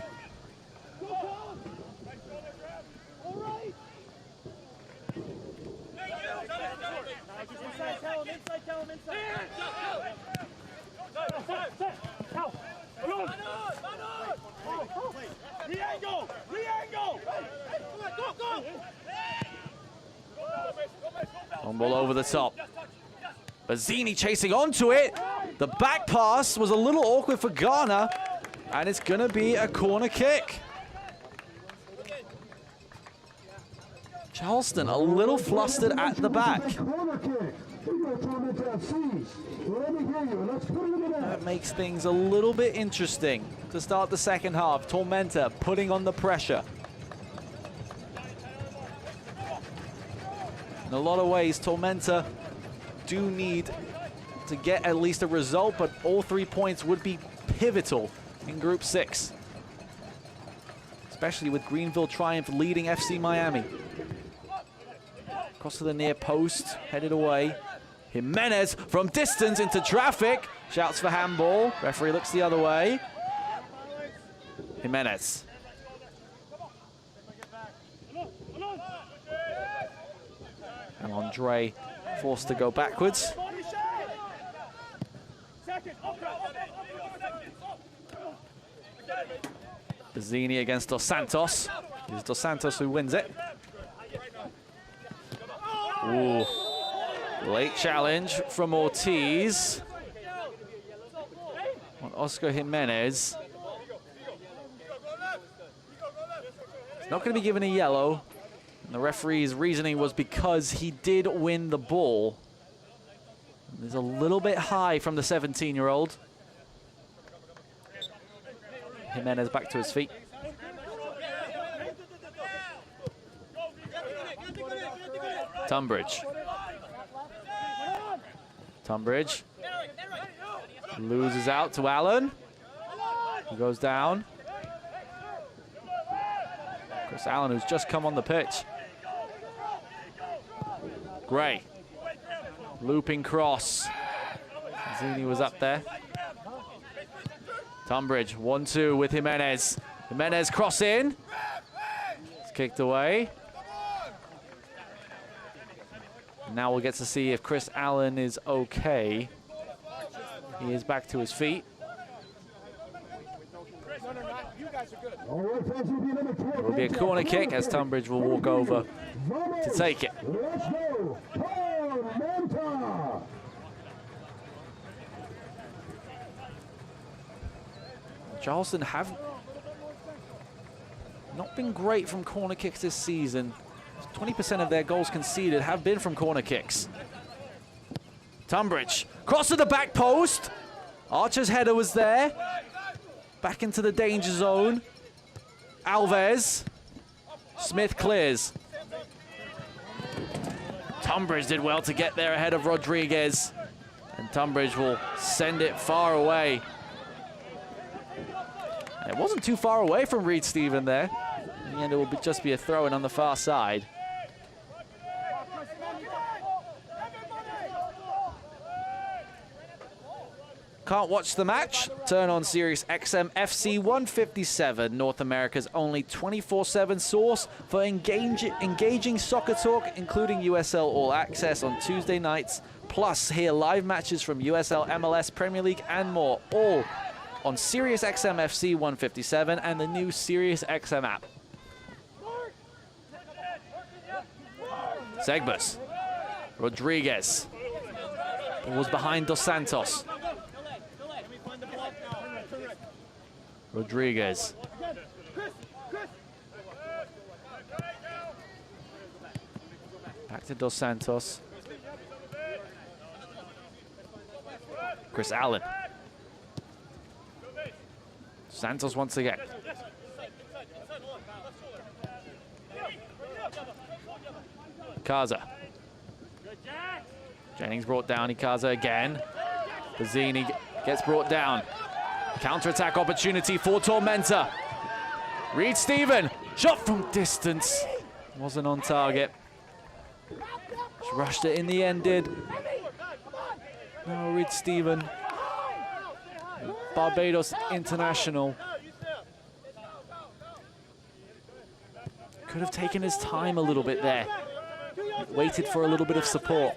On ball over the top. Azzini chasing onto it. The back pass was a little awkward for Ghana, and it's going to be a corner kick. Charleston a little flustered at the back. That makes things a little bit interesting to start the second half. Tormenta putting on the pressure. In a lot of ways, Tormenta do need to get at least a result, but all 3 points would be pivotal in Group 6. Especially with Greenville Triumph leading FC Miami. Cross to the near post, headed away. Jimenez from distance into traffic. Shouts for handball. Referee looks the other way. Jimenez. And Andre forced to go backwards. Bazzini against Dos Santos. It's Dos Santos who wins it. Ooh. Late challenge from Ortiz. On Oscar Jimenez. He's not going to be given a yellow. And the referee's reasoning was because he did win the ball. There's a little bit high from the 17-year-old. Jimenez back to his feet. Tunbridge. Tunbridge loses out to Allen. He goes down. Chris Allen, who's just come on the pitch. Gray. Looping cross. Zini was up there. Tunbridge, 1-2 with Jimenez. Jimenez cross in. It's kicked away. Now we'll get to see if Chris Allen is okay. He is back to his feet. It will be a corner kick as Tunbridge will walk over to take it. Charleston have not been great from corner kicks this season. 20% of their goals conceded have been from corner kicks. Tunbridge, cross to the back post. Archer's header was there. Back into the danger zone. Alves. Smith clears. Tunbridge did well to get there ahead of Rodriguez. And Tunbridge will send it far away. And it wasn't too far away from Reed Stephen there. In the end, it will just be a throw-in on the far side. Can't watch the match? Turn on Sirius XM FC 157, North America's only 24/7 source for engaging soccer talk, including USL All Access on Tuesday nights. Plus, hear live matches from USL, MLS, Premier League, and more, all on Sirius XM FC 157 and the new Sirius XM app. Segbus. Rodriguez. Was behind Dos Santos. Rodriguez. Back to Dos Santos. Chris Allen. Santos once again. Ikaza. Jennings brought down Ikaza again. Bazzini gets brought down. Counter-attack opportunity for Tormenta. Reed Stephen, shot from distance. Wasn't on target. Just rushed it in the end, did. Now Reed Stephen, Barbados international. Could have taken his time a little bit there. Waited for a little bit of support.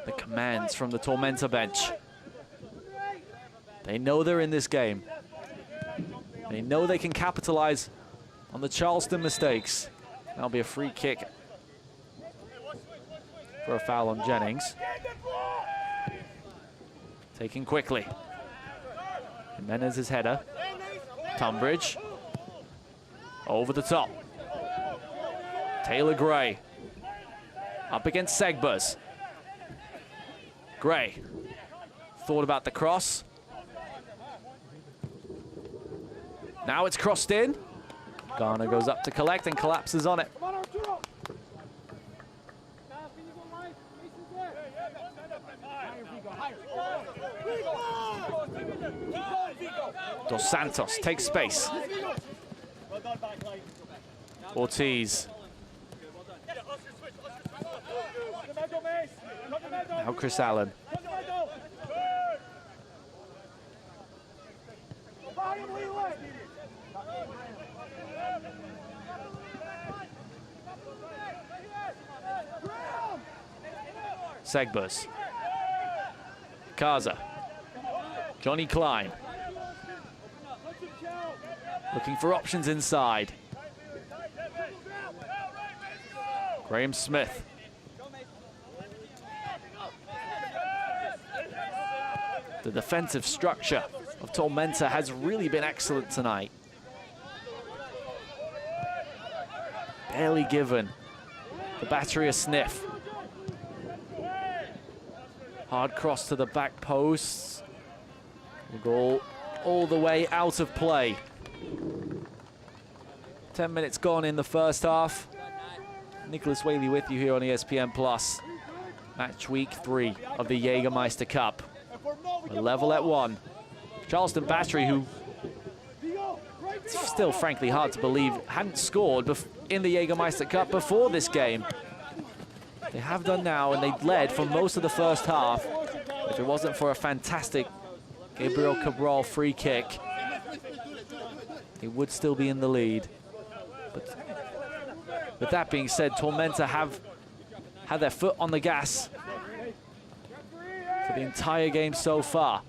The commands from the Tormenta bench. They know they're in this game. They know they can capitalize on the Charleston mistakes. That'll be a free kick for a foul on Jennings. Taken quickly. Jimenez's header. Tunbridge. Over the top. Taylor Gray up against Segbers. Gray thought about the cross. Now it's crossed in. Garner goes up to collect and collapses on it. Dos Santos takes space. Ortiz. Now Chris Allen. Segbers. Kaza. Johnny Klein. Looking for options inside. Graham Smith. The defensive structure of Tormenta has really been excellent tonight. Barely given the Battery a sniff. Hard cross to the back post. Goal all the way out of play. 10 minutes gone in the first half. Nicholas Whaley with you here on ESPN Plus. Match week 3 of the Jägermeister Cup. We're level at 1. Charleston Battery, who it's still frankly hard to believe hadn't scored in the Jägermeister Cup before this game. They have done now, and they led for most of the first half. If it wasn't for a fantastic Gabriel Cabral free kick, they would still be in the lead. But with that being said, Tormenta have had their foot on the gas for the entire game so far.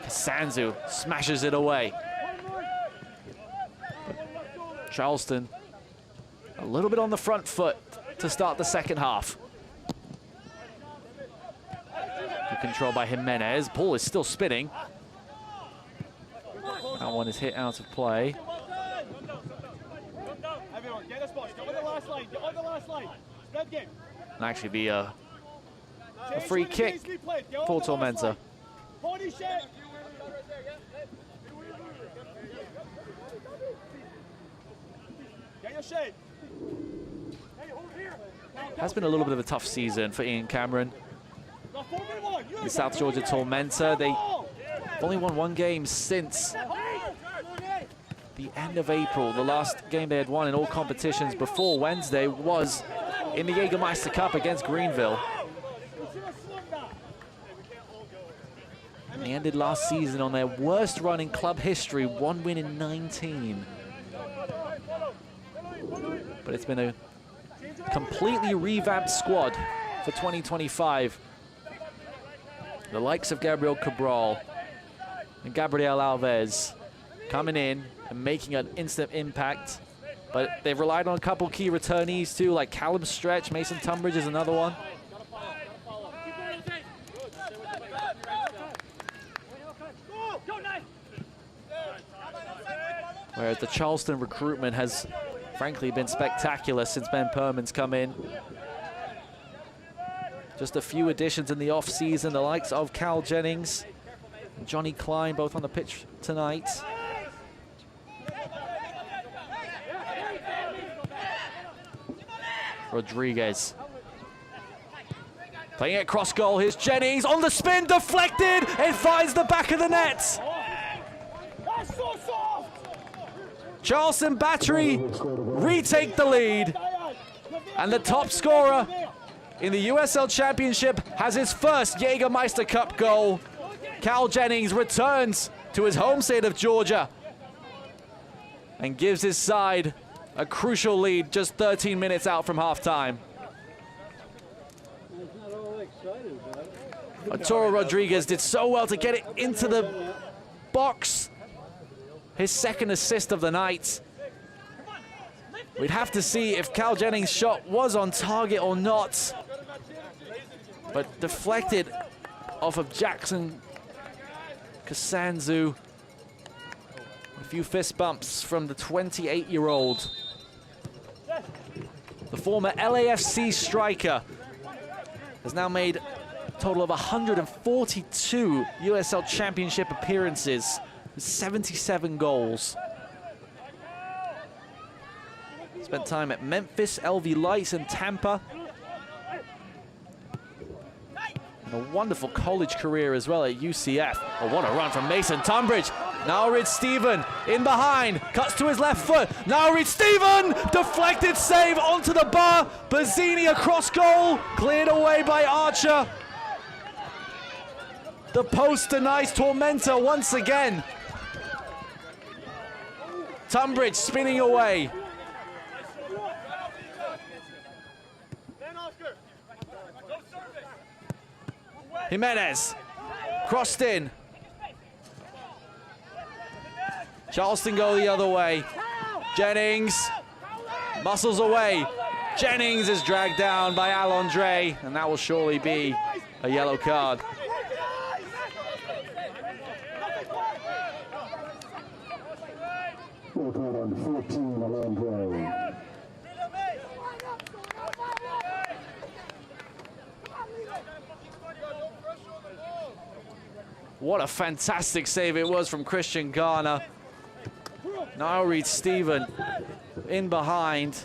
Sanzu smashes it away. But Charleston a little bit on the front foot to start the second half. Good control by Jimenez. Ball is still spinning. That one is hit out of play. And actually be a free kick for Tormenta. Has been a little bit of a tough season for Ian Cameron. In South Georgia Tormenta, they've only won 1 game since the end of April. The last game they had won in all competitions before Wednesday was in the Jägermeister Cup against Greenville. And they ended last season on their worst run in club history, 1 win in 19. But it's been a completely revamped squad for 2025. The likes of Gabriel Cabral and Gabriel Alves coming in and making an instant impact. But they've relied on a couple key returnees too, like Callum Stretch. Mason Tunbridge is another one. Whereas the Charleston recruitment has frankly been spectacular since Ben Perman's come in. Just a few additions in the off-season, the likes of Cal Jennings and Johnny Klein, both on the pitch tonight. Rodriguez. Playing it cross goal, here's Jennings on the spin, deflected, it finds the back of the net. Charleston Battery retake the lead, and the top scorer in the USL Championship has his first Jägermeister Cup goal. Cal Jennings returns to his home state of Georgia and gives his side a crucial lead just 13 minutes out from halftime. Arturo Rodriguez did so well to get it into the box. His second assist of the night. We'd have to see if Cal Jennings' shot was on target or not. But deflected off of Jackson Kasanzu. A few fist bumps from the 28-year-old. former LAFC striker, has now made a total of 142 USL Championship appearances with 77 goals. Spent time at Memphis, LV Lights, and Tampa. And a wonderful college career as well at UCF. Oh, what a run from Mason Tunbridge. Now Reed Stephen in behind, cuts to his left foot. Now Reed Stephen, deflected save onto the bar. Bazzini across goal, cleared away by Archer. The post denies Tormenta once again. Tunbridge spinning away. Jimenez, crossed in. Charleston go the other way. Jennings, muscles away. Jennings is dragged down by Alondre, and that will surely be a yellow card. Yellow card on 14, Alondre. What a fantastic save it was from Christian Garner. Now Reed Stephen in behind.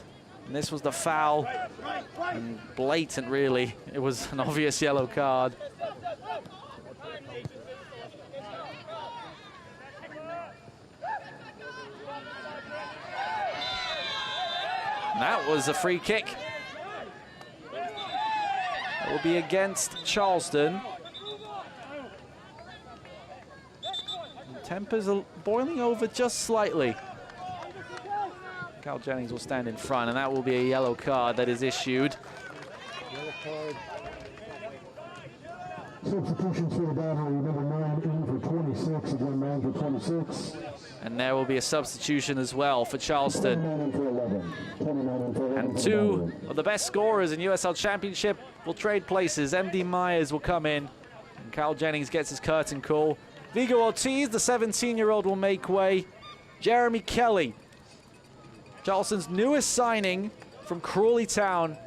And this was the foul. And blatant, really. It was an obvious yellow card. And that was a free kick. It will be against Charleston. Tempers are boiling over just slightly. Cal Jennings will stand in front, and that will be a yellow card that is issued. Yellow card. Substitutions for the battery, number 9 in for 26, again man for 26. And there will be a substitution as well for Charleston. 29 in for 11. 29 in for 11. And two of the best scorers in USL Championship will trade places. MD Myers will come in, and Cal Jennings gets his curtain call. Vigo Ortiz, the 17-year-old, will make way. Jeremy Kelly, Charleston's newest signing from Crawley Town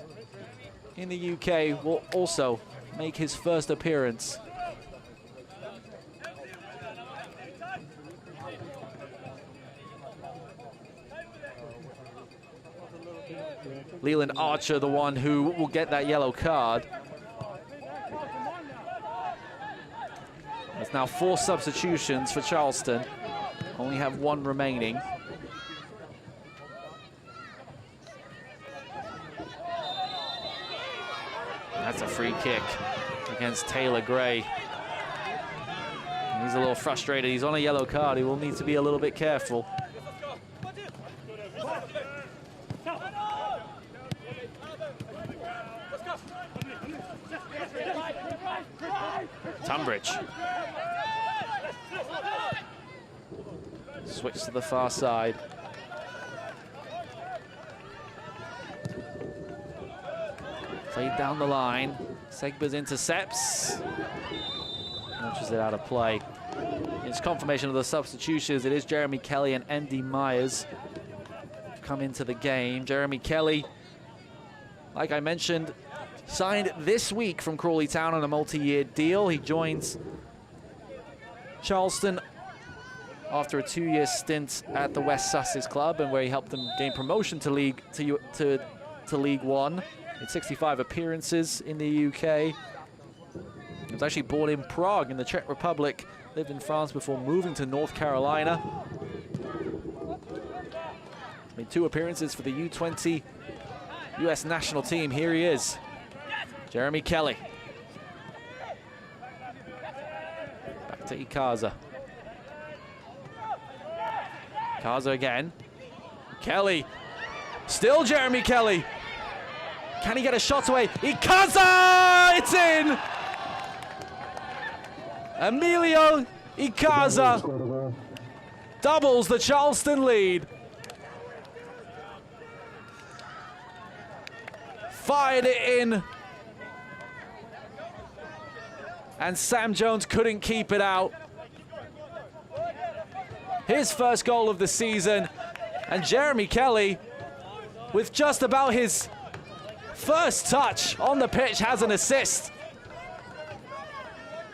in the UK, will also make his first appearance. Leland Archer, the one who will get that yellow card. There's now 4 substitutions for Charleston. Only have 1 remaining. That's a free kick against Taylor Gray. He's a little frustrated. He's on a yellow card. He will need to be a little bit careful. Tunbridge. Switch to the far side. Played down the line. Segbers intercepts. Launches it out of play. It's confirmation of the substitutions. It is Jeremy Kelly and Andy Myers come into the game. Jeremy Kelly, like I mentioned, signed this week from Crawley Town on a multi-year deal. He joins Charleston after a 2-year stint at the West Sussex club, and where he helped them gain promotion to League One. In 65 appearances in the UK. He was actually born in Prague in the Czech Republic, lived in France before moving to North Carolina. Made 2 appearances for the U20 US national team. Here he is, Jeremy Kelly. Back to Ikaza. Ikaza again. Kelly, still Jeremy Kelly. Can he get a shot away? Ikaza! It's in! Emilio Ikaza doubles the Charleston lead. Fired it in. And Sam Jones couldn't keep it out. His first goal of the season. And Jeremy Kelly, with just about his first touch on the pitch has an assist.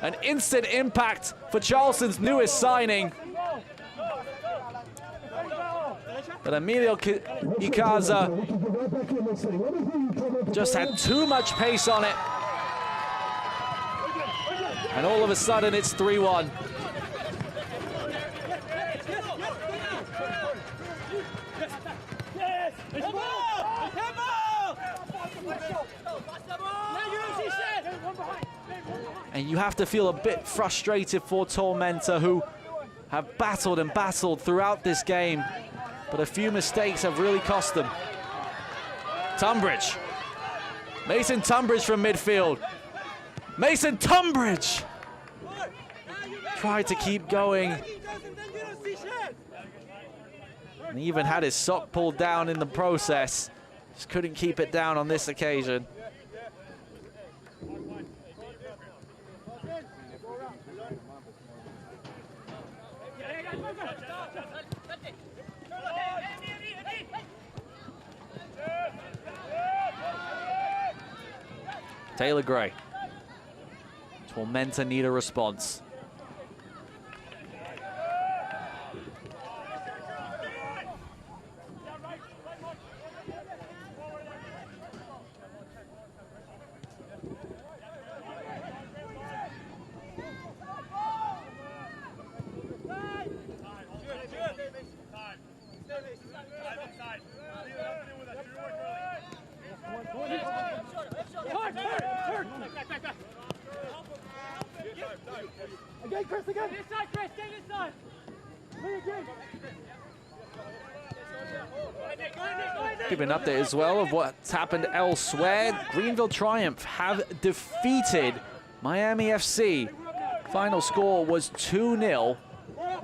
An instant impact for Charleston's newest signing. But Emilio Icaza just had too much pace on it. And all of a sudden it's 3-1. And you have to feel a bit frustrated for Tormenta, who have battled and battled throughout this game, but a few mistakes have really cost them. Tunbridge. Mason Tunbridge from midfield. Mason Tunbridge tried to keep going. And he even had his sock pulled down in the process. Just couldn't keep it down on this occasion. Taylor Gray. Tormenta need a response. Again, Chris, again. This side, Chris, stay this side. Give an update as well of what's happened elsewhere. Greenville Triumph have defeated Miami FC. Final score was 2-0.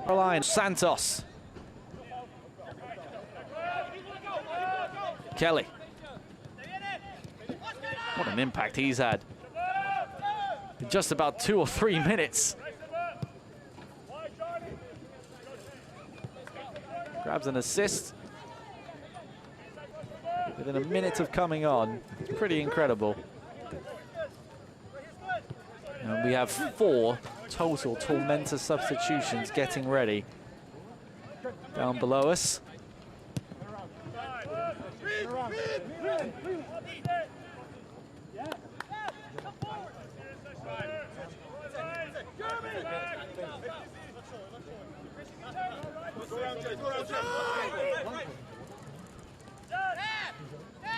Caroline Santos. Kelly. What an impact he's had. In just about 2 or 3 minutes. Grabs an assist within a minute of coming on. Pretty incredible. And we have 4 total Tormenta substitutions getting ready. Down below us.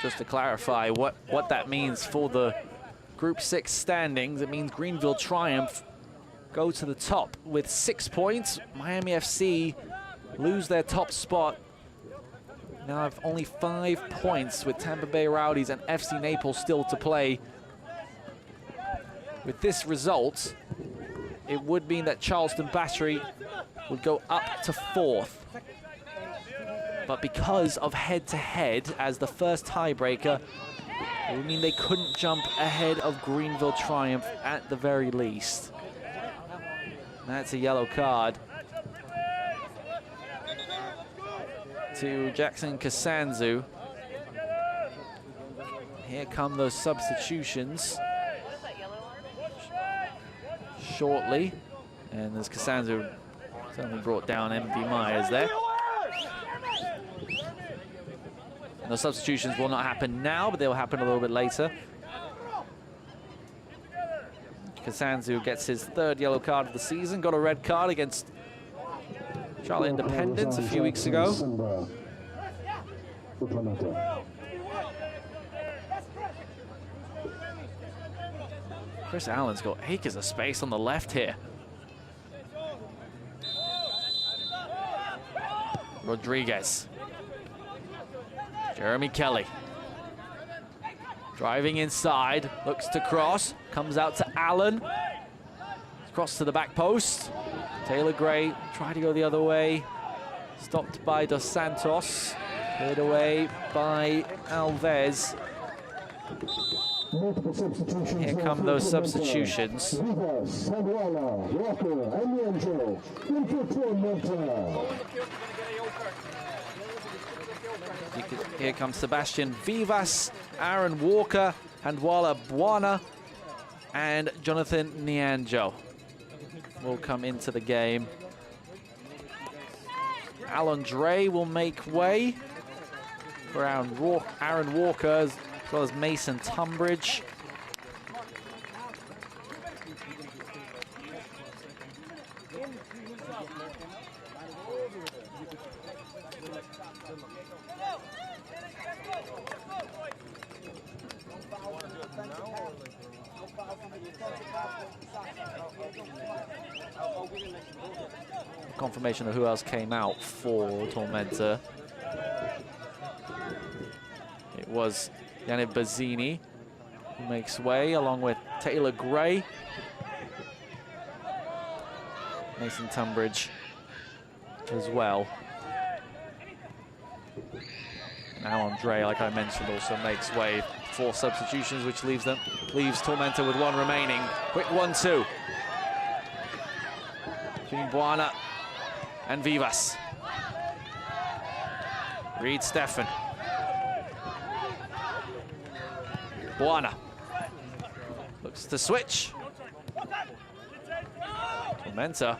Just to clarify what that means for the Group 6 standings, it means Greenville Triumph go to the top with 6 points. Miami FC lose their top spot. Now have only 5 points with Tampa Bay Rowdies and FC Naples still to play. With this result, it would mean that Charleston Battery would go up to 4th. But because of head-to-head as the first tiebreaker, it would mean they couldn't jump ahead of Greenville Triumph at the very least. That's a yellow card to Jackson Kasanzu. Here come those substitutions shortly. And as Kasanzu certainly brought down MD Myers there. And those substitutions will not happen now, but they'll happen a little bit later. Kasanzu gets his 3rd yellow card of the season, got a red card against Charlotte Independence a few weeks ago. Chris Allen's got acres of space on the left here. Rodriguez. Jeremy Kelly. Driving inside, looks to cross, comes out to Allen. Cross to the back post. Taylor Gray tried to go the other way. Stopped by Dos Santos. Cleared away by Alves. Here come those substitutions. Here comes Sebastian Vivas, Aaron Walker, Handwala Buana, and Jonathan Nianjo will come into the game. Alan Dre will make way for Aaron Walker, as well as Mason Tunbridge. Confirmation of who else came out for Tormenta. It was Yannick Bazzini who makes way, along with Taylor Gray, Mason Tunbridge as well. Now Andre, like I mentioned, also makes way. 4 substitutions, which leaves Tormenta with 1 remaining. Quick 1-2. Between Buana and Vivas. Reed Stefan. Buana looks to switch. Tormenta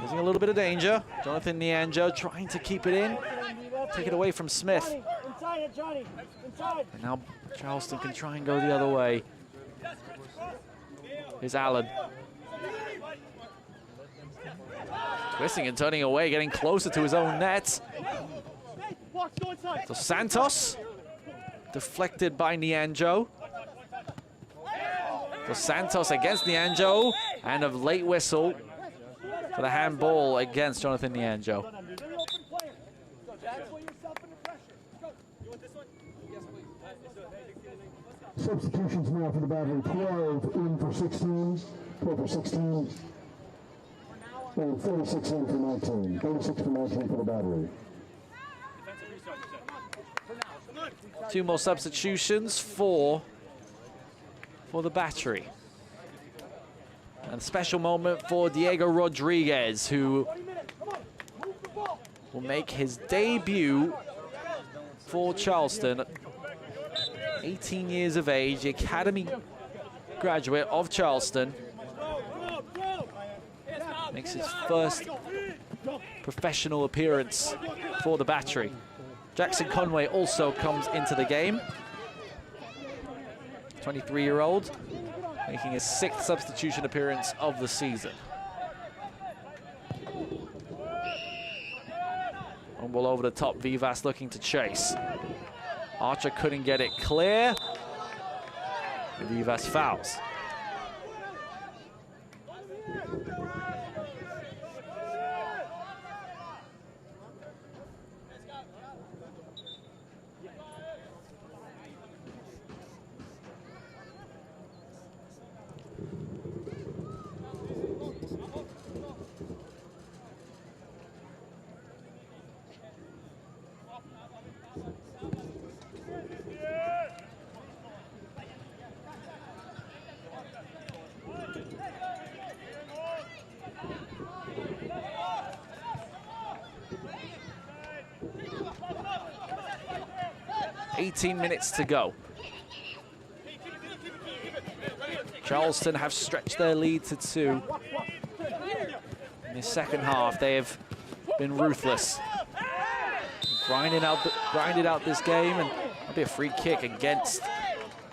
using a little bit of danger. Jonathan Nianjo trying to keep it in. Take it away from Smith. And now Charleston can try and go the other way. Here's Allen. Twisting and turning away, getting closer to his own net. So Santos, deflected by Nianjo. So Santos against Nianjo, and a late whistle for the handball against Jonathan Nianjo. Substitutions now for the Battery. 12 in for 16, 12 for 16, and 36 in for 19. 36 for 19 for the Battery. 2 more substitutions for the Battery. And a special moment for Diego Rodriguez, who will make his debut for Charleston. 18 years of age, Academy graduate of Charleston. Makes his first professional appearance for the Battery. Jackson Conway also comes into the game. 23-year-old, making his 6th substitution appearance of the season. One ball over the top, Vivas looking to chase. Archer couldn't get it clear. Vivas fouls. Minutes to go. Charleston have stretched their lead to 2. In the second half, they have been ruthless. Grinded out this game, and that'll be a free kick against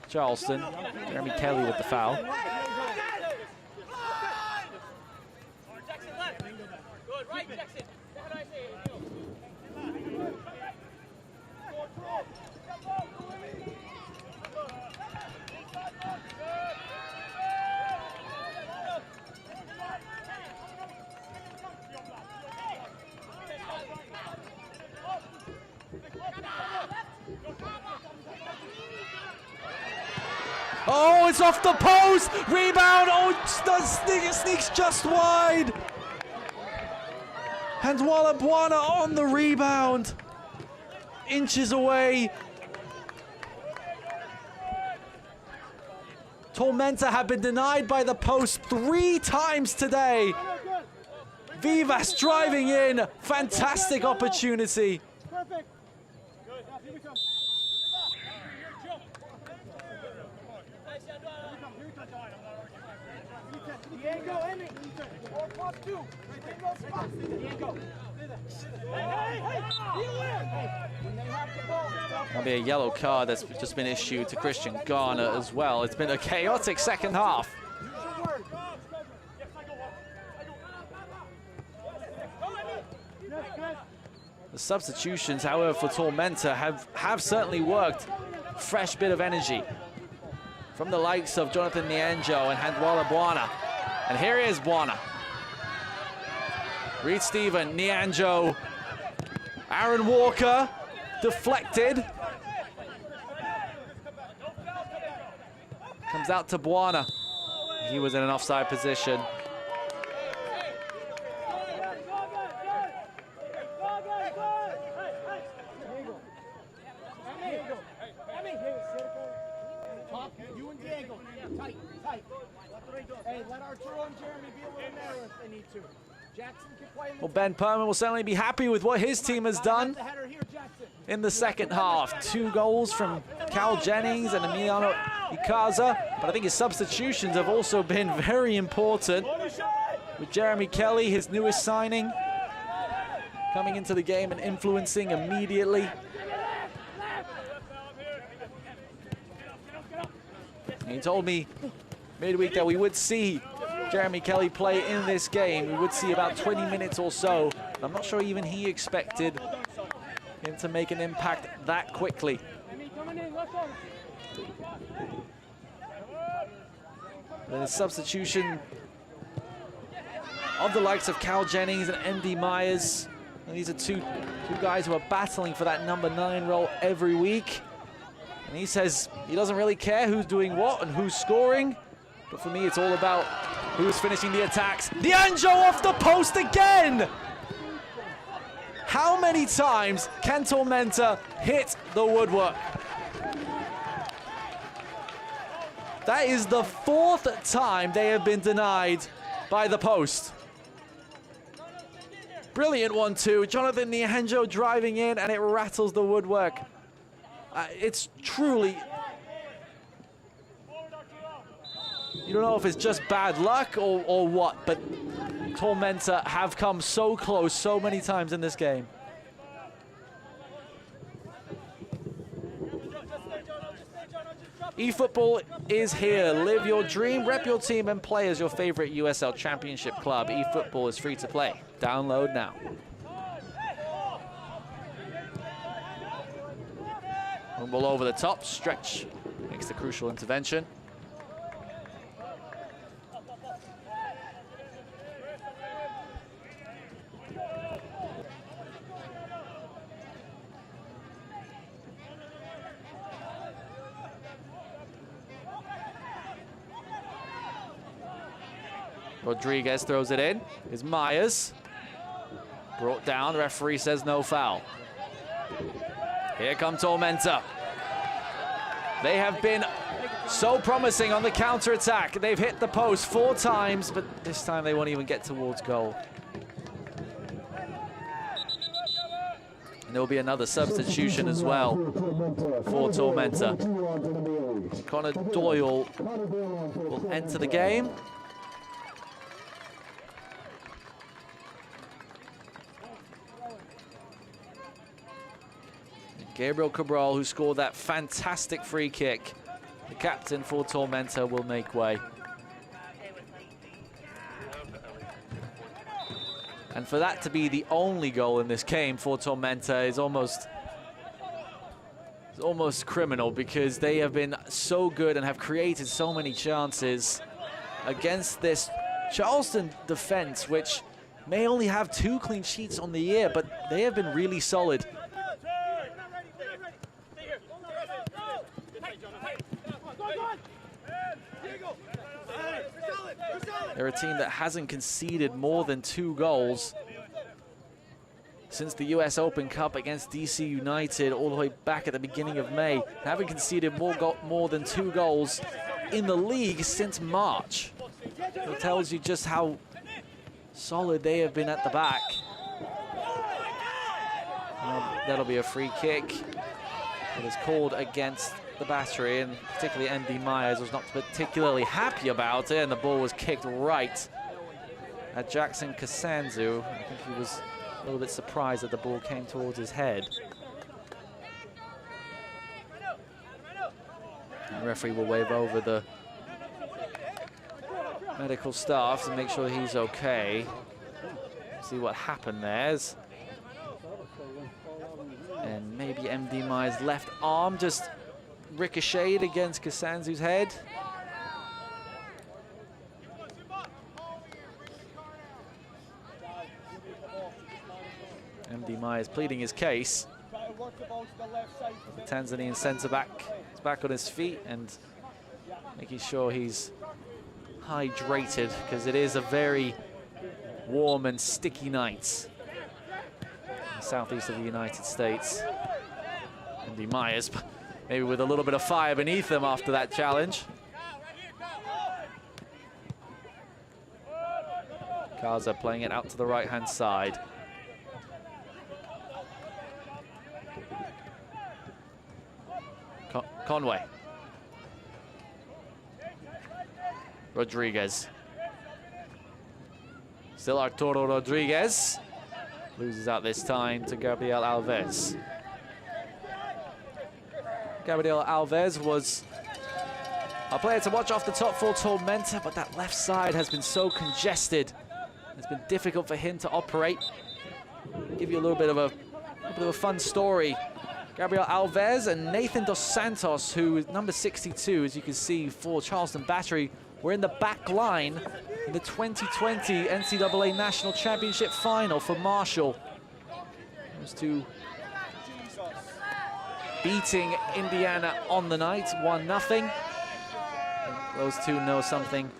Charleston. Jeremy Kelly with the foul. Oh, it's off the post! Rebound! Oh, it sneaks just wide! Handwala Buana on the rebound. Inches away. Tormenta have been denied by the post 3 times today. Vivas driving in. Fantastic opportunity. Diego, Emmett. 4+2. Diego. That'll be a yellow card that's just been issued to Christian Garner as well. It's been a chaotic second half. The substitutions, however, for Tormenta have certainly worked. Fresh bit of energy from the likes of Jonathan Nianjo and Handwala Buana. And here is Buana. Reed Stephen, Nianjo, Aaron Walker, deflected. Comes out to Buana. He was in an offside position. You and Diego, tight. Hey, let Arturo and Jeremy be a little narrow if they need to. Jackson can play in the Well, Ben Perman will certainly be happy with what his team has done in the second half. 2 goals from Cal Jennings and Emiliano Icaza, but I think his substitutions have also been very important. With Jeremy Kelly, his newest signing, coming into the game and influencing immediately. He told me midweek that we would see Jeremy Kelly play in this game. We would see about 20 minutes or so. I'm not sure even he expected him to make an impact that quickly. The substitution of the likes of Cal Jennings and MD Myers. And these are two guys who are battling for that number 9 role every week. And he says he doesn't really care who's doing what and who's scoring. But for me, it's all about who's finishing the attacks. Nianjo off the post again! How many times can Tormenta hit the woodwork? That is the 4th time they have been denied by the post. Brilliant 1-2. Jonathan Nianjo driving in, and it rattles the woodwork. It's truly... You don't know if it's just bad luck or what, but Tormenta have come so close so many times in this game. eFootball is here. Live your dream, rep your team, and play as your favorite USL Championship club. eFootball is free to play. Download now. Ball over the top, Stretch makes the crucial intervention. Rodriguez throws it in. Is Myers. Brought down, the referee says no foul. Here come Tormenta. They have been so promising on the counter-attack. They've hit the post 4 times, but this time they won't even get towards goal. And there'll be another substitution as well for Tormenta. Connor Doyle will enter the game. Gabriel Cabral, who scored that fantastic free kick, the captain for Tormenta, will make way. And for that to be the only goal in this game for Tormenta is almost criminal, because they have been so good and have created so many chances against this Charleston defense, which may only have 2 clean sheets on the year, but they have been really solid. They're a team that hasn't conceded more than 2 goals since the US Open Cup against DC United all the way back at the beginning of May. They haven't conceded more than 2 goals in the league since March. It tells you just how solid they have been at the back. That'll be a free kick. It was called against the Battery, and particularly Andy Myers was not particularly happy about it, and the ball was kicked right at Jackson Kasanzu. I think he was a little bit surprised that the ball came towards his head. The referee will wave over the medical staff to make sure he's okay. See what happened there. And maybe MD Myers' left arm just ricocheted against Kasanzu's head. MD Myers pleading his case. The Tanzanian centre-back is back on his feet and making sure he's hydrated, because it is a very warm and sticky night in the southeast of the United States. Andy Myers, maybe with a little bit of fire beneath him after that challenge. Kaza playing it out to the right-hand side. Conway. Rodriguez. Still Arturo Rodriguez. Loses out this time to Gabriel Alves. Gabriel Alves was a player to watch off the top for Tormenta, but that left side has been so congested. It's been difficult for him to operate. I'll give you a little bit of a fun story. Gabriel Alves and Nathan Dos Santos, who is number 62, as you can see, for Charleston Battery, were in the back line in the 2020 NCAA National Championship final for Marshall. Those two beating Indiana on the night, 1-0. Those two know something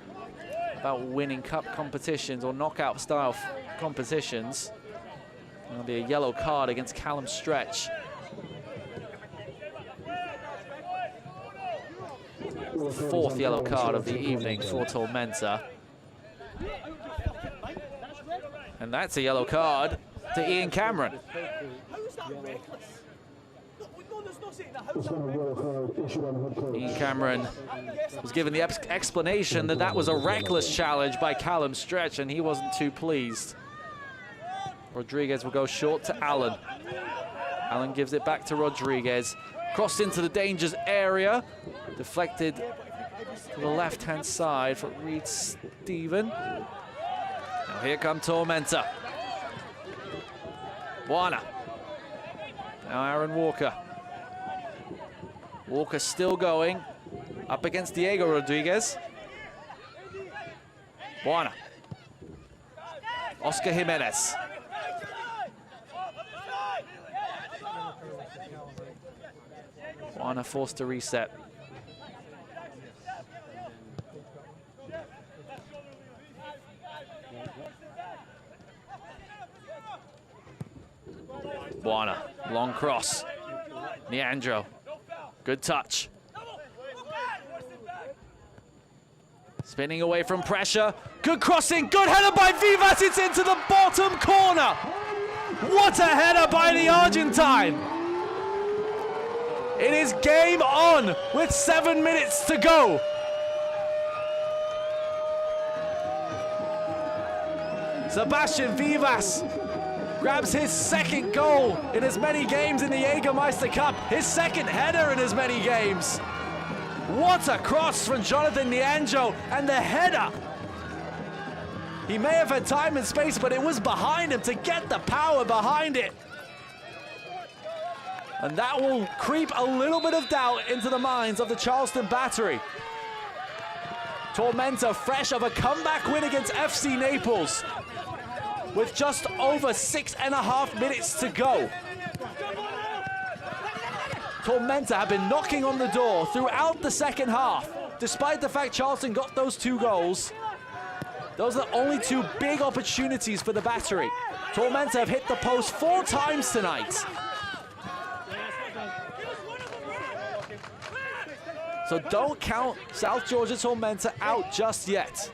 about winning cup competitions or knockout style competitions. There'll be a yellow card against Callum Stretch. The fourth yellow card of the evening for Tormenta. And that's a yellow card to Ian Cameron. Ian Cameron was given the explanation that that was a reckless challenge by Callum Stretch, and he wasn't too pleased. Rodriguez will go short to Allen. Allen gives it back to Rodriguez. Crossed into the dangerous area. Deflected to the left-hand side for Reed Stephen. Now here come Tormenta. Buana. Now Aaron Walker. Walker still going. Up against Diego Rodriguez. Buana. Oscar Jimenez. Buana forced to reset. Buana, long cross. Neandro, good touch. Spinning away from pressure. Good crossing, good header by Vivas. It's into the bottom corner. What a header by the Argentine. It is game on with 7 minutes to go. Sebastian Vivas grabs his second goal in as many games in the Jägermeister Cup, his second header in as many games. What a cross from Jonathan Neandro, and the header. He may have had time and space, but it was behind him to get the power behind it. And that will creep a little bit of doubt into the minds of the Charleston Battery. Tormenta fresh of a comeback win against FC Naples with just over 6.5 minutes to go. Tormenta have been knocking on the door throughout the second half. Despite the fact Charleston got those 2 goals, those are the only 2 big opportunities for the Battery. Tormenta have hit the post 4 times tonight. So don't count South Georgia Tormenta out just yet.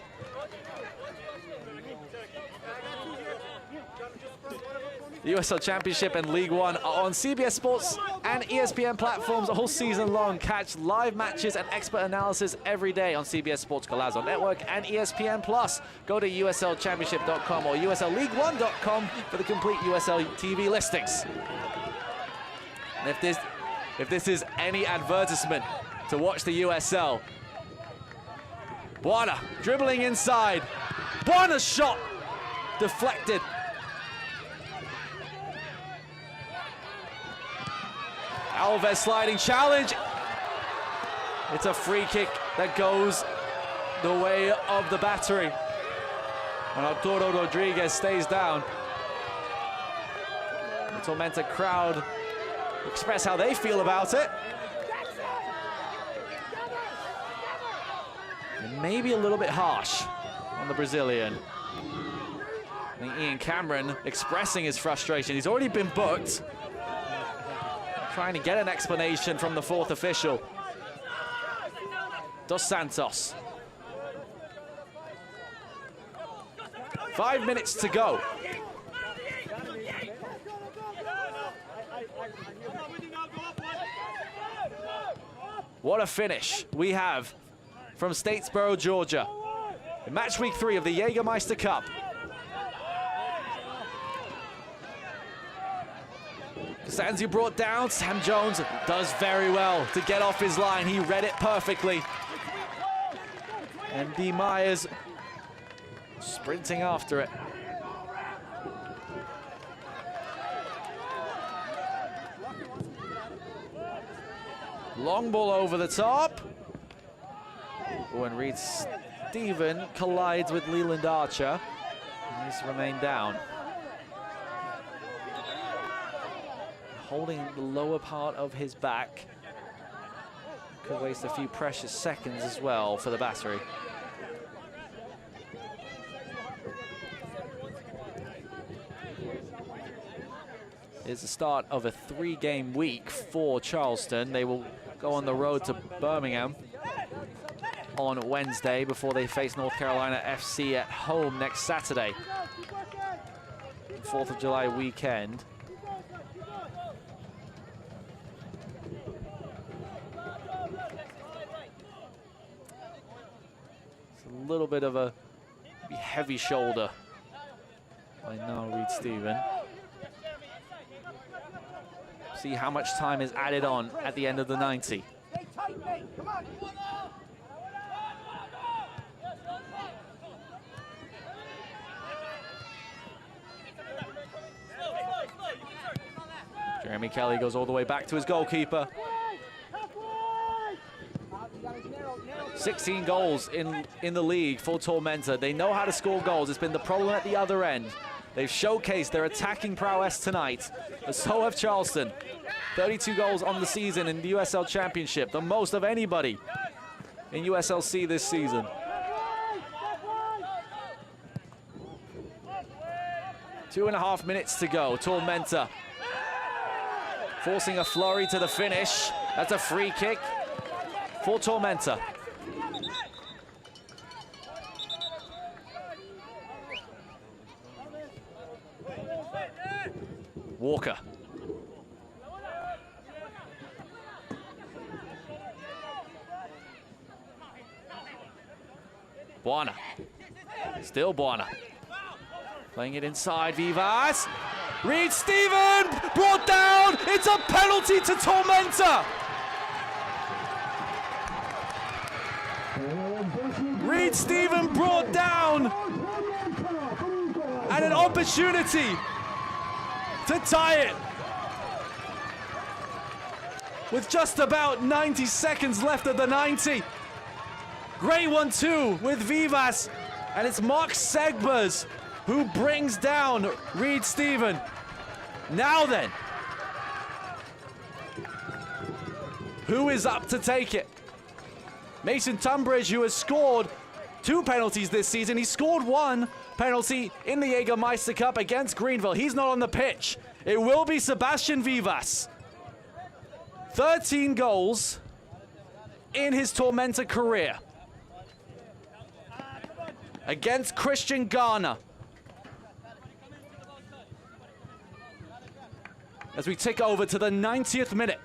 The USL Championship and League One are on CBS Sports and ESPN platforms all season long. Catch live matches and expert analysis every day on CBS Sports Golazo Network and ESPN Plus. Go to USLChampionship.com or USLLeague1.com for the complete USL TV listings. And if this is any advertisement to watch the USL, Buana dribbling inside. Buana's shot deflected. Alves sliding challenge. It's a free kick that goes the way of the Battery. And Arturo Rodriguez stays down. The Tormenta crowd express how they feel about it. And maybe a little bit harsh on the Brazilian. I think Ian Cameron expressing his frustration. He's already been booked. Trying to get an explanation from the fourth official. Dos Santos. 5 minutes to go. What a finish we have from Statesboro, Georgia. In match week 3 of the Jägermeister Cup. Costanzi brought down. Sam Jones does very well to get off his line. He read it perfectly. And D. Myers sprinting after it. Long ball over the top. When Reed Stephen collides with Leland Archer. He's remained down. Holding the lower part of his back. Could waste a few precious seconds as well for the Battery. It's the start of a 3-game week for Charleston. They will go on the road to Birmingham on Wednesday before they face North Carolina FC at home next Saturday. 4th of July weekend. A little bit of a heavy shoulder by now Reed Stephen. See how much time is added on at the end of the 90. Jeremy Kelly goes all the way back to his goalkeeper. 16 goals in the league for Tormenta. They know how to score goals. It's been the problem at the other end. They've showcased their attacking prowess tonight, but so have Charleston. 32 goals on the season in the USL Championship, the most of anybody in USLC this season. Two and a half minutes to go. Tormenta forcing a flurry to the finish. That's a free kick for Tormenta. Walker. Buana. Still Buana. Playing it inside, Vivas. Reed Stephen brought down. It's a penalty to Tormenta. Reed Stephen brought down. And an opportunity to tie it. With just about 90 seconds left of the 90. Great 1-2 with Vivas. And it's Mark Segbers who brings down Reed Stephen. Now then, who is up to take it? Mason Tunbridge, who has scored 2 penalties this season. He scored 1 penalty in the Jägermeister Cup against Greenville. He's not on the pitch. It will be Sebastian Vivas. 13 goals in his Tormenta career. Against Christian Garner. as we tick over to the 90th minute.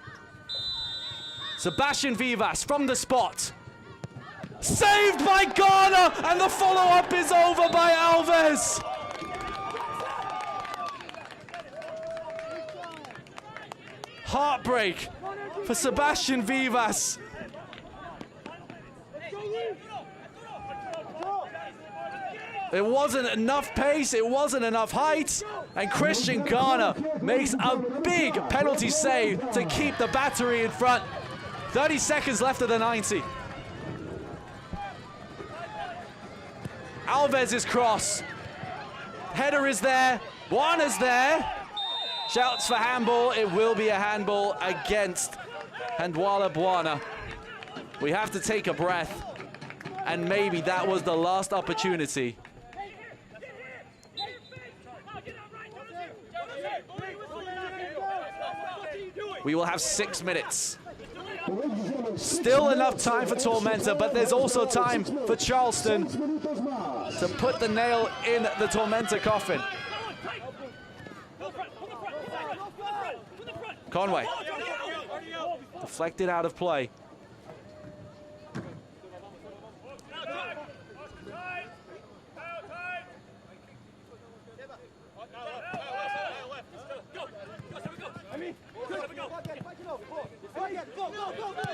Sebastian Vivas from the spot. Saved by Garner, and the follow-up is over by Alves. Heartbreak for Sebastian Vivas. It wasn't enough pace, it wasn't enough height, and Christian Garner makes a big penalty save to keep the Battery in front. 30 seconds left of the 90. Alves' cross. Header is there, Buona's there. Shouts for handball, it will be a handball against Handwala Buona. We have to take a breath, and maybe that was the last opportunity. We will have 6 minutes. Still enough time for Tormenta, but there's also time for Charleston to put the nail in the Tormenta coffin. Conway. Deflected out of play.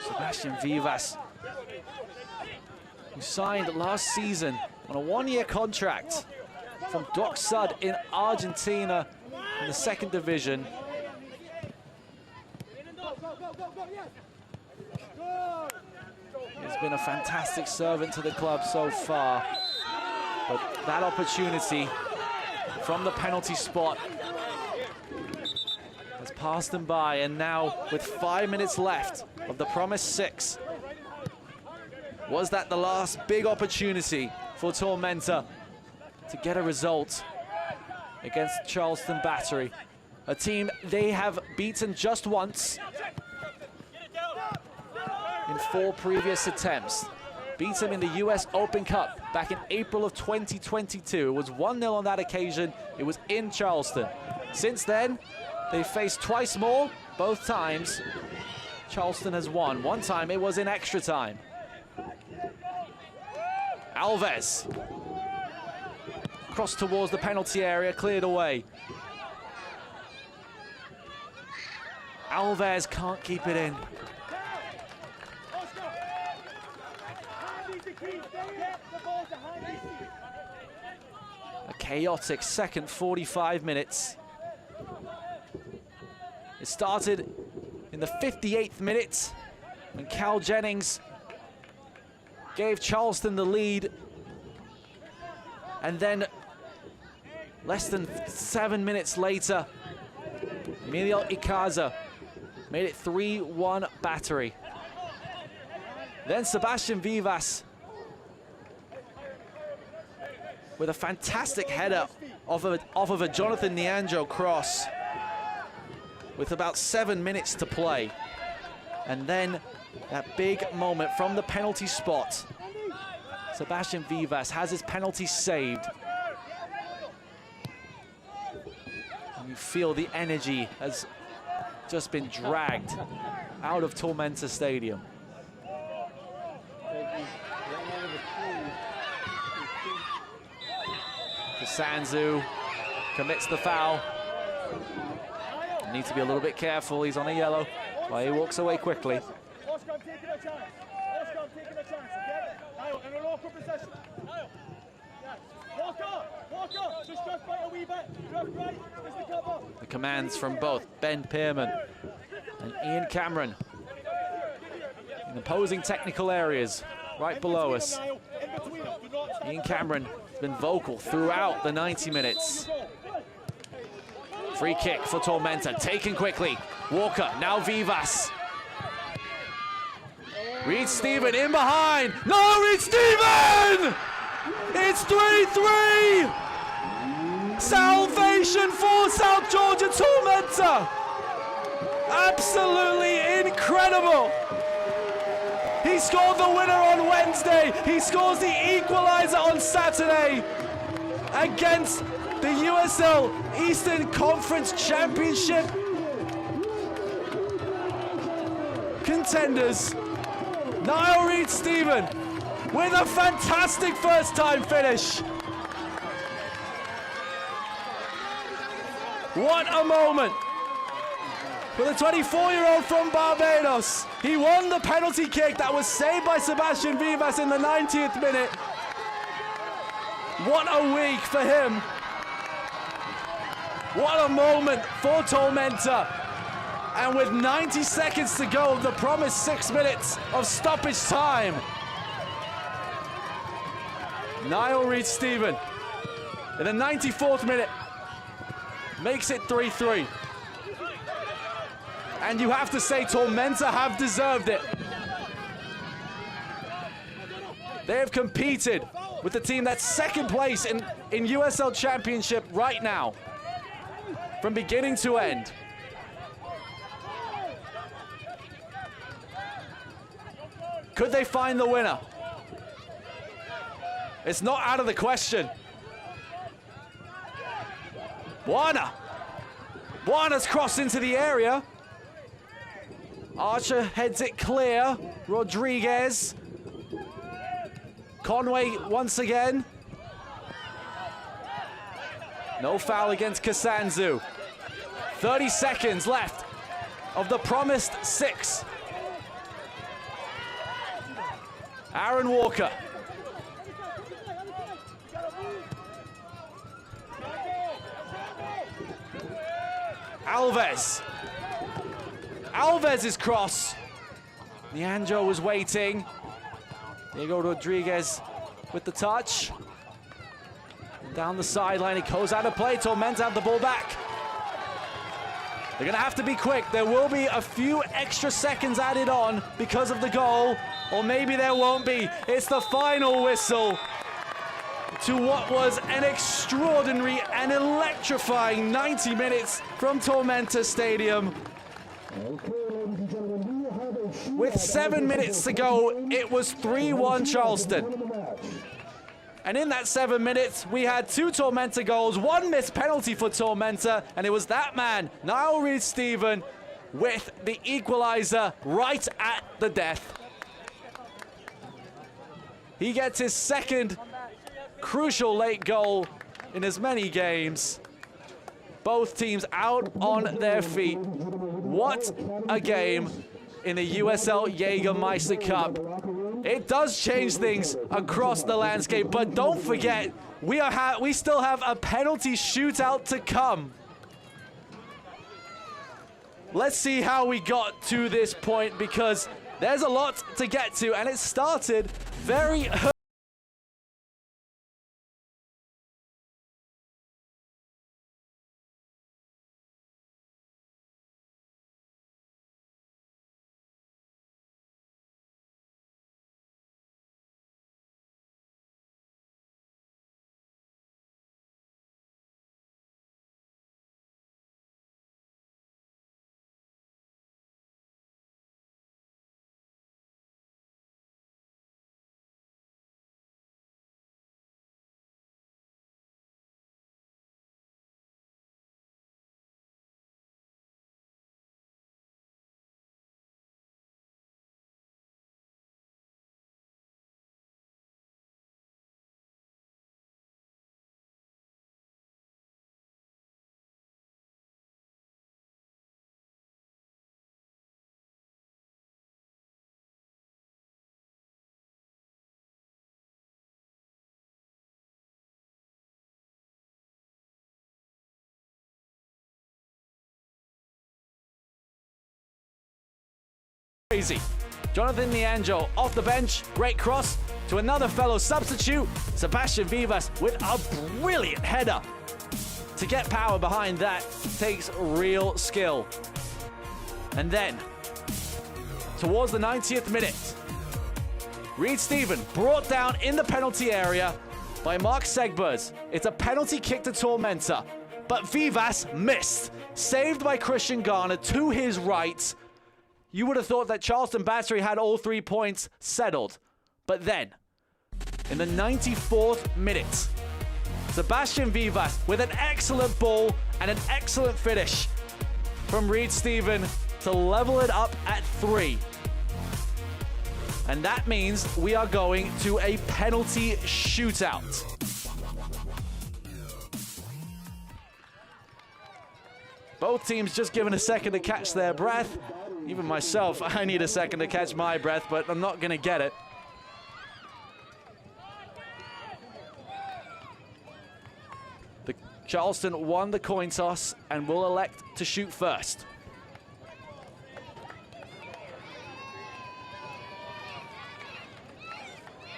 Sebastian Vivas, who signed last season on a one-year contract from Doc Sud in Argentina in the 2nd division. He's been a fantastic servant to the club so far, but that opportunity from the penalty spot has passed them by, and now with 5 minutes left of the promised 6, was that the last big opportunity for Tormenta to get a result against Charleston Battery, a team they have beaten just once in 4 previous attempts. Beat them in the US Open Cup back in April of 2022. It was 1-0 on that occasion. It was in Charleston. Since then, they faced twice more. Both times, Charleston has won. One time, it was in extra time. Alves. Cross towards the penalty area, cleared away. Alves can't keep it in. A chaotic second 45 minutes. It started in the 58th minute when Cal Jennings gave Charleston the lead. And then less than 7 minutes later, Emilio Icaza made it 3-1 Battery. Then Sebastian Vivas with a fantastic header off of a Jonathan Nianjo cross with about 7 minutes to play. And then that big moment from the penalty spot. Sebastian Vivas has his penalty saved. And you feel the energy has just been dragged out of Tormenta Stadium. Sanzu commits the foul. Need to be a little bit careful. He's on a yellow. Well, he walks away quickly. The commands from both Ben Pearman and Ian Cameron in opposing technical areas right below us. Ian Cameron has been vocal throughout the 90 minutes. Free kick for Tormenta, taken quickly. Walker, now Vivas. Reed Stephen in behind. No, Reed Stephen! It's 3-3! Salvation for South Georgia Tormenta! Absolutely incredible! He scored the winner on Wednesday. He scores the equalizer on Saturday against the USL Eastern Conference Championship contenders, Niall Reed-Stephen, with a fantastic first-time finish. What a moment for the 24-year-old from Barbados. He won the penalty kick that was saved by Sebastian Vivas in the 90th minute. What a week for him. What a moment for Tormenta. And with 90 seconds to go of the promised 6 minutes of stoppage time, Niall Reed-Stephen in the 94th minute makes it 3-3. And you have to say Tormenta have deserved it. They have competed with the team that's second place in USL Championship right now, from beginning to end. Could they find the winner? It's not out of the question. Buana's crossed into the area. Archer heads it clear. Rodriguez. Conway once again. No foul against Kasanzu. 30 seconds left of the promised 6. Aaron Walker. Alves's cross. Leandro was waiting. Diego Rodriguez with the touch. Down the sideline, it goes out of play. Tormenta have the ball back. They're gonna have to be quick. There will be a few extra seconds added on because of the goal, or maybe there won't be. It's the final whistle to what was an extraordinary and electrifying 90 minutes from Tormenta Stadium. With 7 minutes to go, it was 3-1 Charleston. And in that 7 minutes, we had 2 Tormenta goals, 1 missed penalty for Tormenta, and it was that man, Niall Reed-Stephen, with the equalizer right at the death. He gets his second crucial late goal in as many games. Both teams out on their feet. What a game in the USL Jägermeister Cup. It does change things across the landscape, but don't forget, we still have a penalty shootout to come. Let's see how we got to this point, because there's a lot to get to, and it started very early. Crazy. Jonathan Leandro off the bench, great cross to another fellow substitute, Sebastian Vivas, with a brilliant header. To get power behind that takes real skill. And then, towards the 90th minute, Reed-Stephen brought down in the penalty area by Mark Segbers. It's a penalty kick to Tormenta, but Vivas missed. Saved by Christian Garner to his right. You would have thought that Charleston Battery had all 3 points settled. But then, in the 94th minute, Sebastian Vivas with an excellent ball and an excellent finish from Reed-Stephen to level it up at 3. And that means we are going to a penalty shootout. Both teams just given a second to catch their breath. Even myself, I need a second to catch my breath, but I'm not going to get it. Charleston won the coin toss and will elect to shoot first.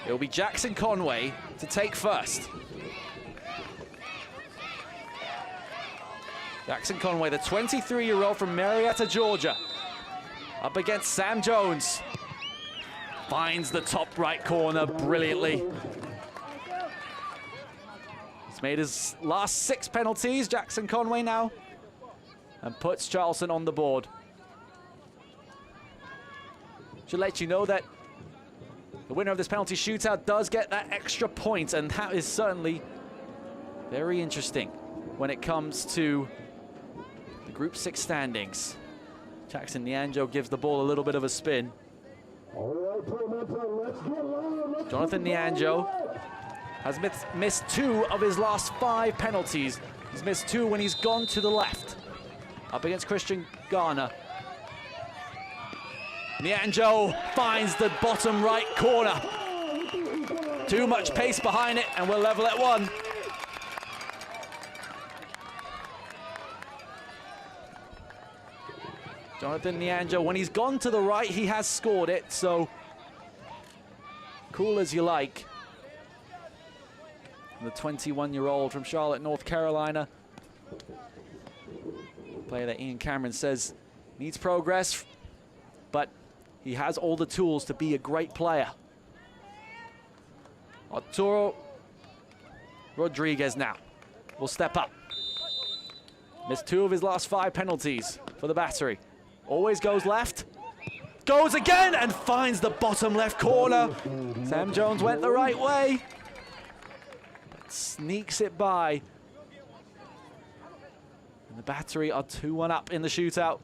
It will be Jackson Conway to take first. Jackson Conway, the 23-year-old from Marietta, Georgia, up against Sam Jones. Finds the top right corner brilliantly. He's made his last 6 penalties, Jackson Conway now, and puts Charleston on the board. Should let you know that the winner of this penalty shootout does get that extra point, and that is certainly very interesting when it comes to the Group 6 standings. Jackson Nianjo gives the ball a little bit of a spin. Jonathan Nianjo has missed 2 of his last 5 penalties. He's missed 2 when he's gone to the left. Up against Christian Garner. Nianjo finds the bottom right corner. Too much pace behind it, and we're level at 1. Jonathan Nianjo, when he's gone to the right, he has scored it, so cool as you like. The 21-year-old from Charlotte, North Carolina. Player that Ian Cameron says needs progress, but he has all the tools to be a great player. Arturo Rodriguez now will step up. Missed 2 of his last 5 penalties for the Battery. Always goes left. Goes again and finds the bottom left corner. Sam Jones went the right way. But sneaks it by. And the Battery are 2-1 up in the shootout.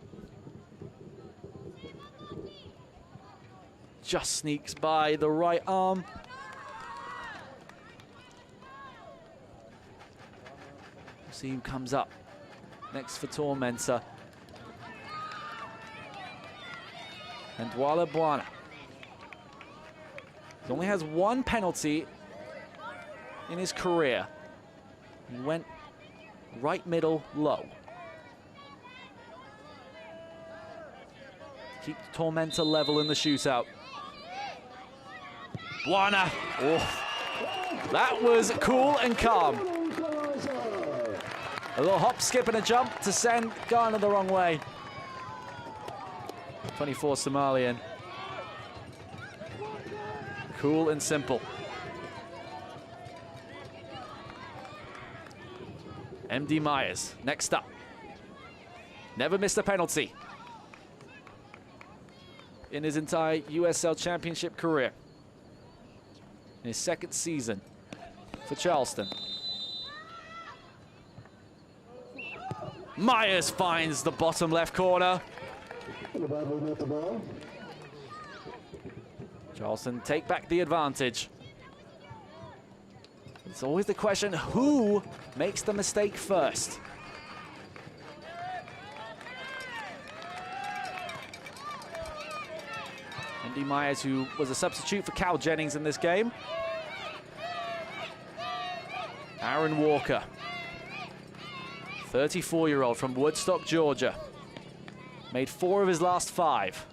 Just sneaks by the right arm. See who comes up next for Tormenta. And Dwala Buana. He only has 1 penalty in his career. He went right middle low. Keep Tormenta level in the shootout. Buana. Oh, that was cool and calm. A little hop, skip, and a jump to send Garner the wrong way. 24 Somalian. Cool and simple. MD Myers, next up. Never missed a penalty in his entire USL Championship career. In his 2nd season for Charleston. Myers finds the bottom left corner. Charleston take back the advantage. It's always the question, who makes the mistake first? Andy Myers, who was a substitute for Cal Jennings in this game. Aaron Walker, 34-year-old from Woodstock, Georgia. Made 4 of his last 5.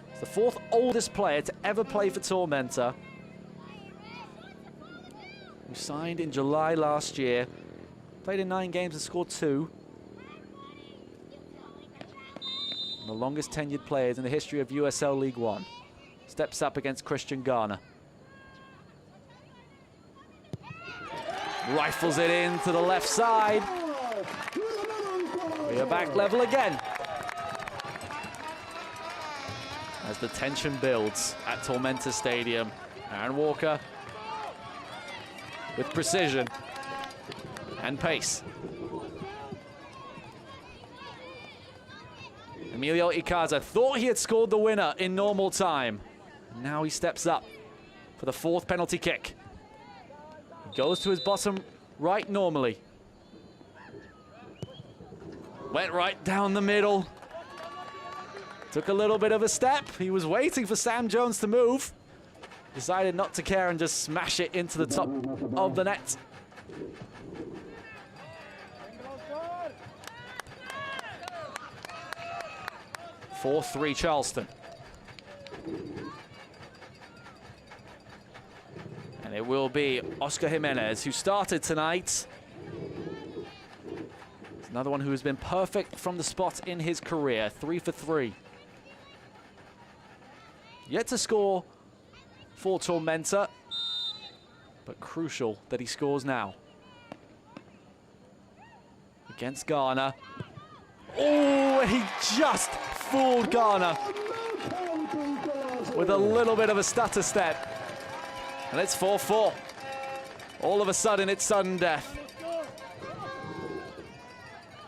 He's the 4th oldest player to ever play for Tormenta. Who signed in July last year. Played in 9 games and scored 2. And the longest tenured players in the history of USL League One. Steps up against Christian Garner. Rifles it in to the left side. We are back level again. As the tension builds at Tormenta Stadium. Aaron Walker with precision and pace. Emilio Icaza thought he had scored the winner in normal time. Now he steps up for the 4th penalty kick. He goes to his bottom right normally. Went right down the middle. Took a little bit of a step. He was waiting for Sam Jones to move. Decided not to care and just smash it into the top of the net. (4-3) Charleston. And it will be Oscar Jimenez, who started tonight. He's another one who has been perfect from the spot in his career. 3 for 3. Yet to score for Tormenta, but crucial that he scores now. Against Ghana. Oh, he just fooled Ghana with a little bit of a stutter step. And it's 4-4. All of a sudden, it's sudden death.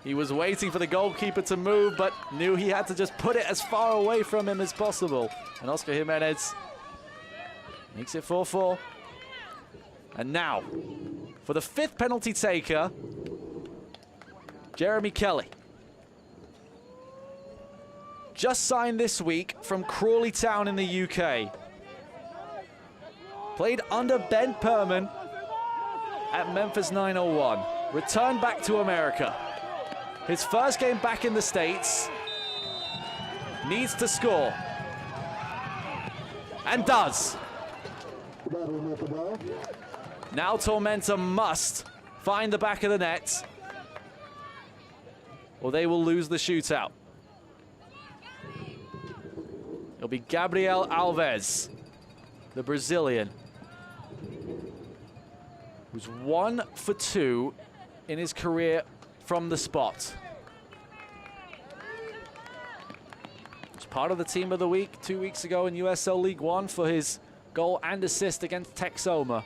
He was waiting for the goalkeeper to move, but knew he had to just put it as far away from him as possible. And Oscar Jimenez makes it 4-4. And now, for the 5th penalty taker, Jeremy Kelly. Just signed this week from Crawley Town in the UK. Played under Ben Perman at Memphis 901. Returned back to America. His first game back in the States. Needs to score. And does. Now Tormenta must find the back of the net, or they will lose the shootout. It'll be Gabriel Alves, the Brazilian, who's 1 for 2 in his career from the spot. Was part of the team of the week 2 weeks ago in USL League One for his goal and assist against Texoma.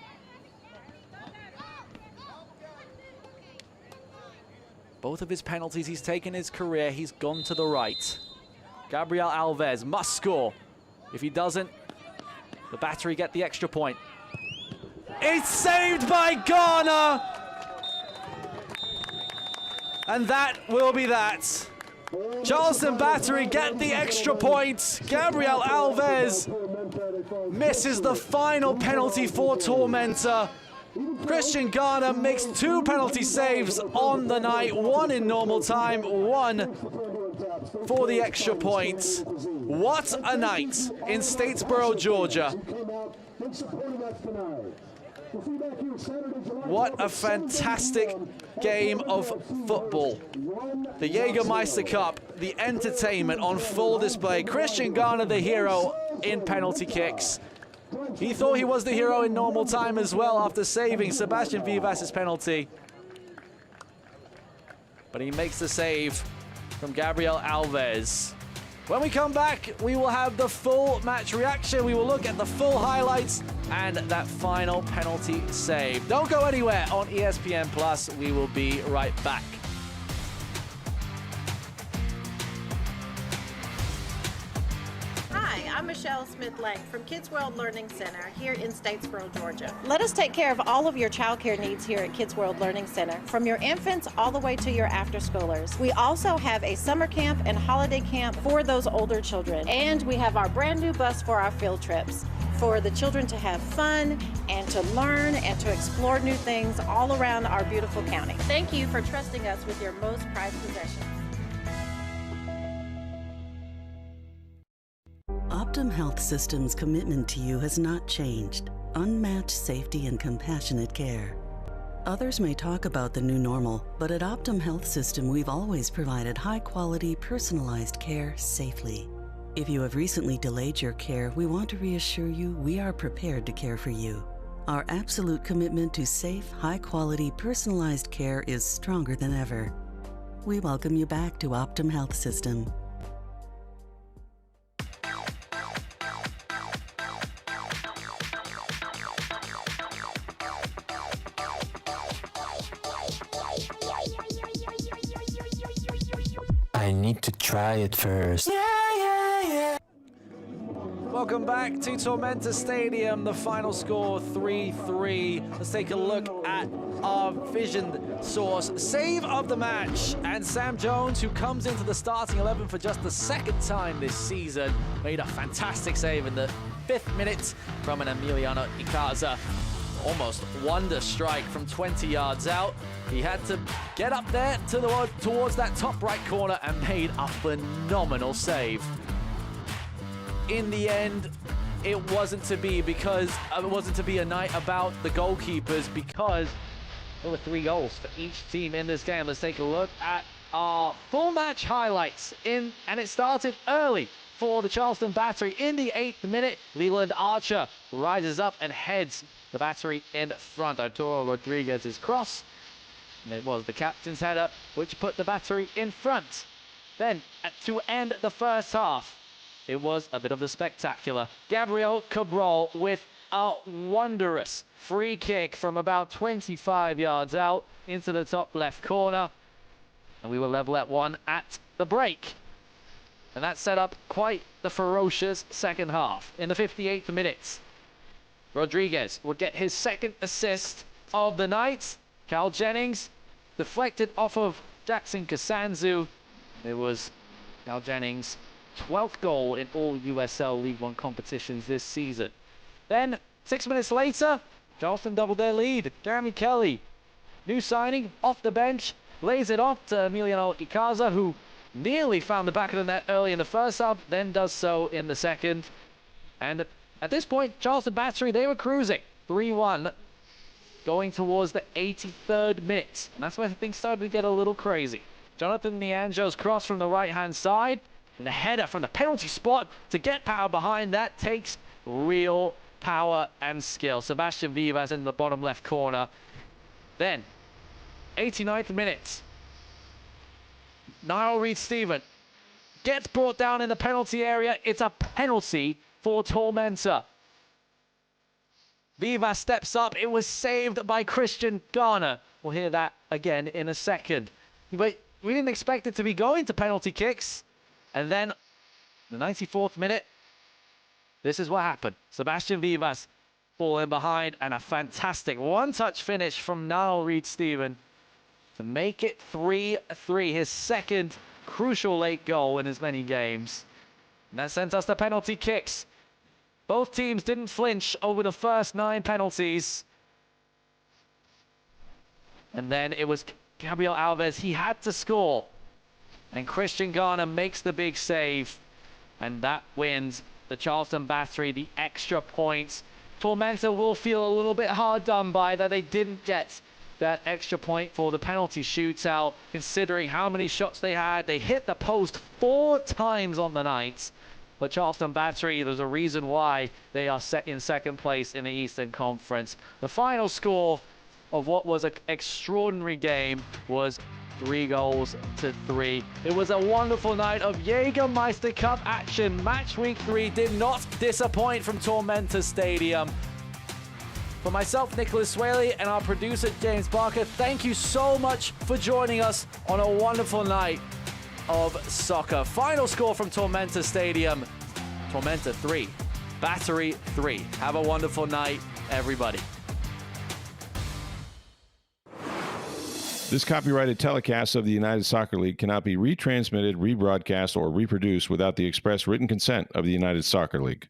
Both of his penalties he's taken in his career, he's gone to the right. Gabriel Alves must score. If he doesn't, the Battery get the extra point. It's saved by Ghana! And that will be that. Charleston Battery get the extra point. Gabriel Alves misses the final penalty for Tormenta. Christian Ghana makes 2 penalty saves on the night, 1 in normal time, 1 for the extra point. What a night in Statesboro, Georgia. What a fantastic game of football. The Jägermeister Cup, the entertainment on full display. Christian Ghana, the hero in penalty kicks. He thought he was the hero in normal time as well after saving Sebastian Vivas' penalty. But he makes the save from Gabriel Alves. When we come back, we will have the full match reaction. We will look at the full highlights and that final penalty save. Don't go anywhere on ESPN+. We will be right back. Hi, I'm Michelle Smith-Lang from Kids World Learning Center here in Statesboro, Georgia. Let us take care of all of your childcare needs here at Kids World Learning Center, from your infants all the way to your after-schoolers. We also have a summer camp and holiday camp for those older children. And we have our brand new bus for our field trips, for the children to have fun and to learn and to explore new things all around our beautiful county. Thank you for trusting us with your most prized possessions. Optum Health System's commitment to you has not changed. Unmatched safety and compassionate care. Others may talk about the new normal, but at Optum Health System, we've always provided high-quality, personalized care safely. If you have recently delayed your care, we want to reassure you we are prepared to care for you. Our absolute commitment to safe, high-quality, personalized care is stronger than ever. We welcome you back to Optum Health System. I need to try it first. welcome back to Tormenta Stadium. The final score 3-3. Let's take a look at our vision source. Save of the match. And Sam Jones, who comes into the starting 11 for just the second time this season, made a fantastic save in the 5th minute from an Emiliano Icaza. Almost wonder strike from 20 yards out. He had to get up there towards that top right corner and made a phenomenal save. In the end, it wasn't to be a night about the goalkeepers, because there were 3 goals for each team in this game. Let's take a look at our full match highlights and it started early for the Charleston Battery. In the 8th minute, Leland Archer rises up and heads the Battery in front. Arturo Rodriguez's cross, and it was the captain's header which put the Battery in front. Then, to end the first half, it was a bit of the spectacular. Gabriel Cabral with a wondrous free kick from about 25 yards out into the top left corner. And we were level at 1 at the break. And that set up quite the ferocious second half. In the 58th minute, Rodriguez would get his 2nd assist of the night. Cal Jennings deflected off of Jackson Kasanzu. It was Cal Jennings' 12th goal in all USL League One competitions this season. Then, 6 minutes later, Charleston doubled their lead. Jeremy Kelly, new signing, off the bench, lays it off to Emiliano Icaza, who nearly found the back of the net early in the first half, then does so in the second. And at this point, Charleston Battery, they were cruising 3-1, going towards the 83rd minute. And that's where things started to get a little crazy. Jonathan Nianjo's cross from the right-hand side, and the header from the penalty spot to get power behind that takes real power and skill. Sebastian Vivas in the bottom left corner. Then, 89th minute, Niall Reed-Stephen gets brought down in the penalty area. It's a penalty for Tormenta. Vivas steps up. It was saved by Christian Garner. We'll hear that again in a second. But we didn't expect it to be going to penalty kicks. And then, the 94th minute, this is what happened. Sebastian Vivas falling behind, and a fantastic one-touch finish from Niall Reed-Stephen to make it 3-3, his 2nd crucial late goal in as many games. And that sent us to penalty kicks. Both teams didn't flinch over the first 9 penalties. And then it was Gabriel Alves. He had to score. And Christian Garner makes the big save. And that wins the Charleston Battery the extra points. Tormenta will feel a little bit hard done by that they didn't get that extra point for the penalty shootout, considering how many shots they had. They hit the post 4 times on the night. But Charleston Battery, there's a reason why they are set in 2nd place in the Eastern Conference. The final score of what was an extraordinary game was 3-3. It was a wonderful night of Jägermeister Cup action. Match week 3 did not disappoint from Tormenta Stadium. For myself, Nicholas Swaley, and our producer, James Barker, thank you so much for joining us on a wonderful night of soccer. Final score from Tormenta Stadium, Tormenta 3, Battery 3. Have a wonderful night, everybody. This copyrighted telecast of the United Soccer League cannot be retransmitted, rebroadcast, or reproduced without the express written consent of the United Soccer League.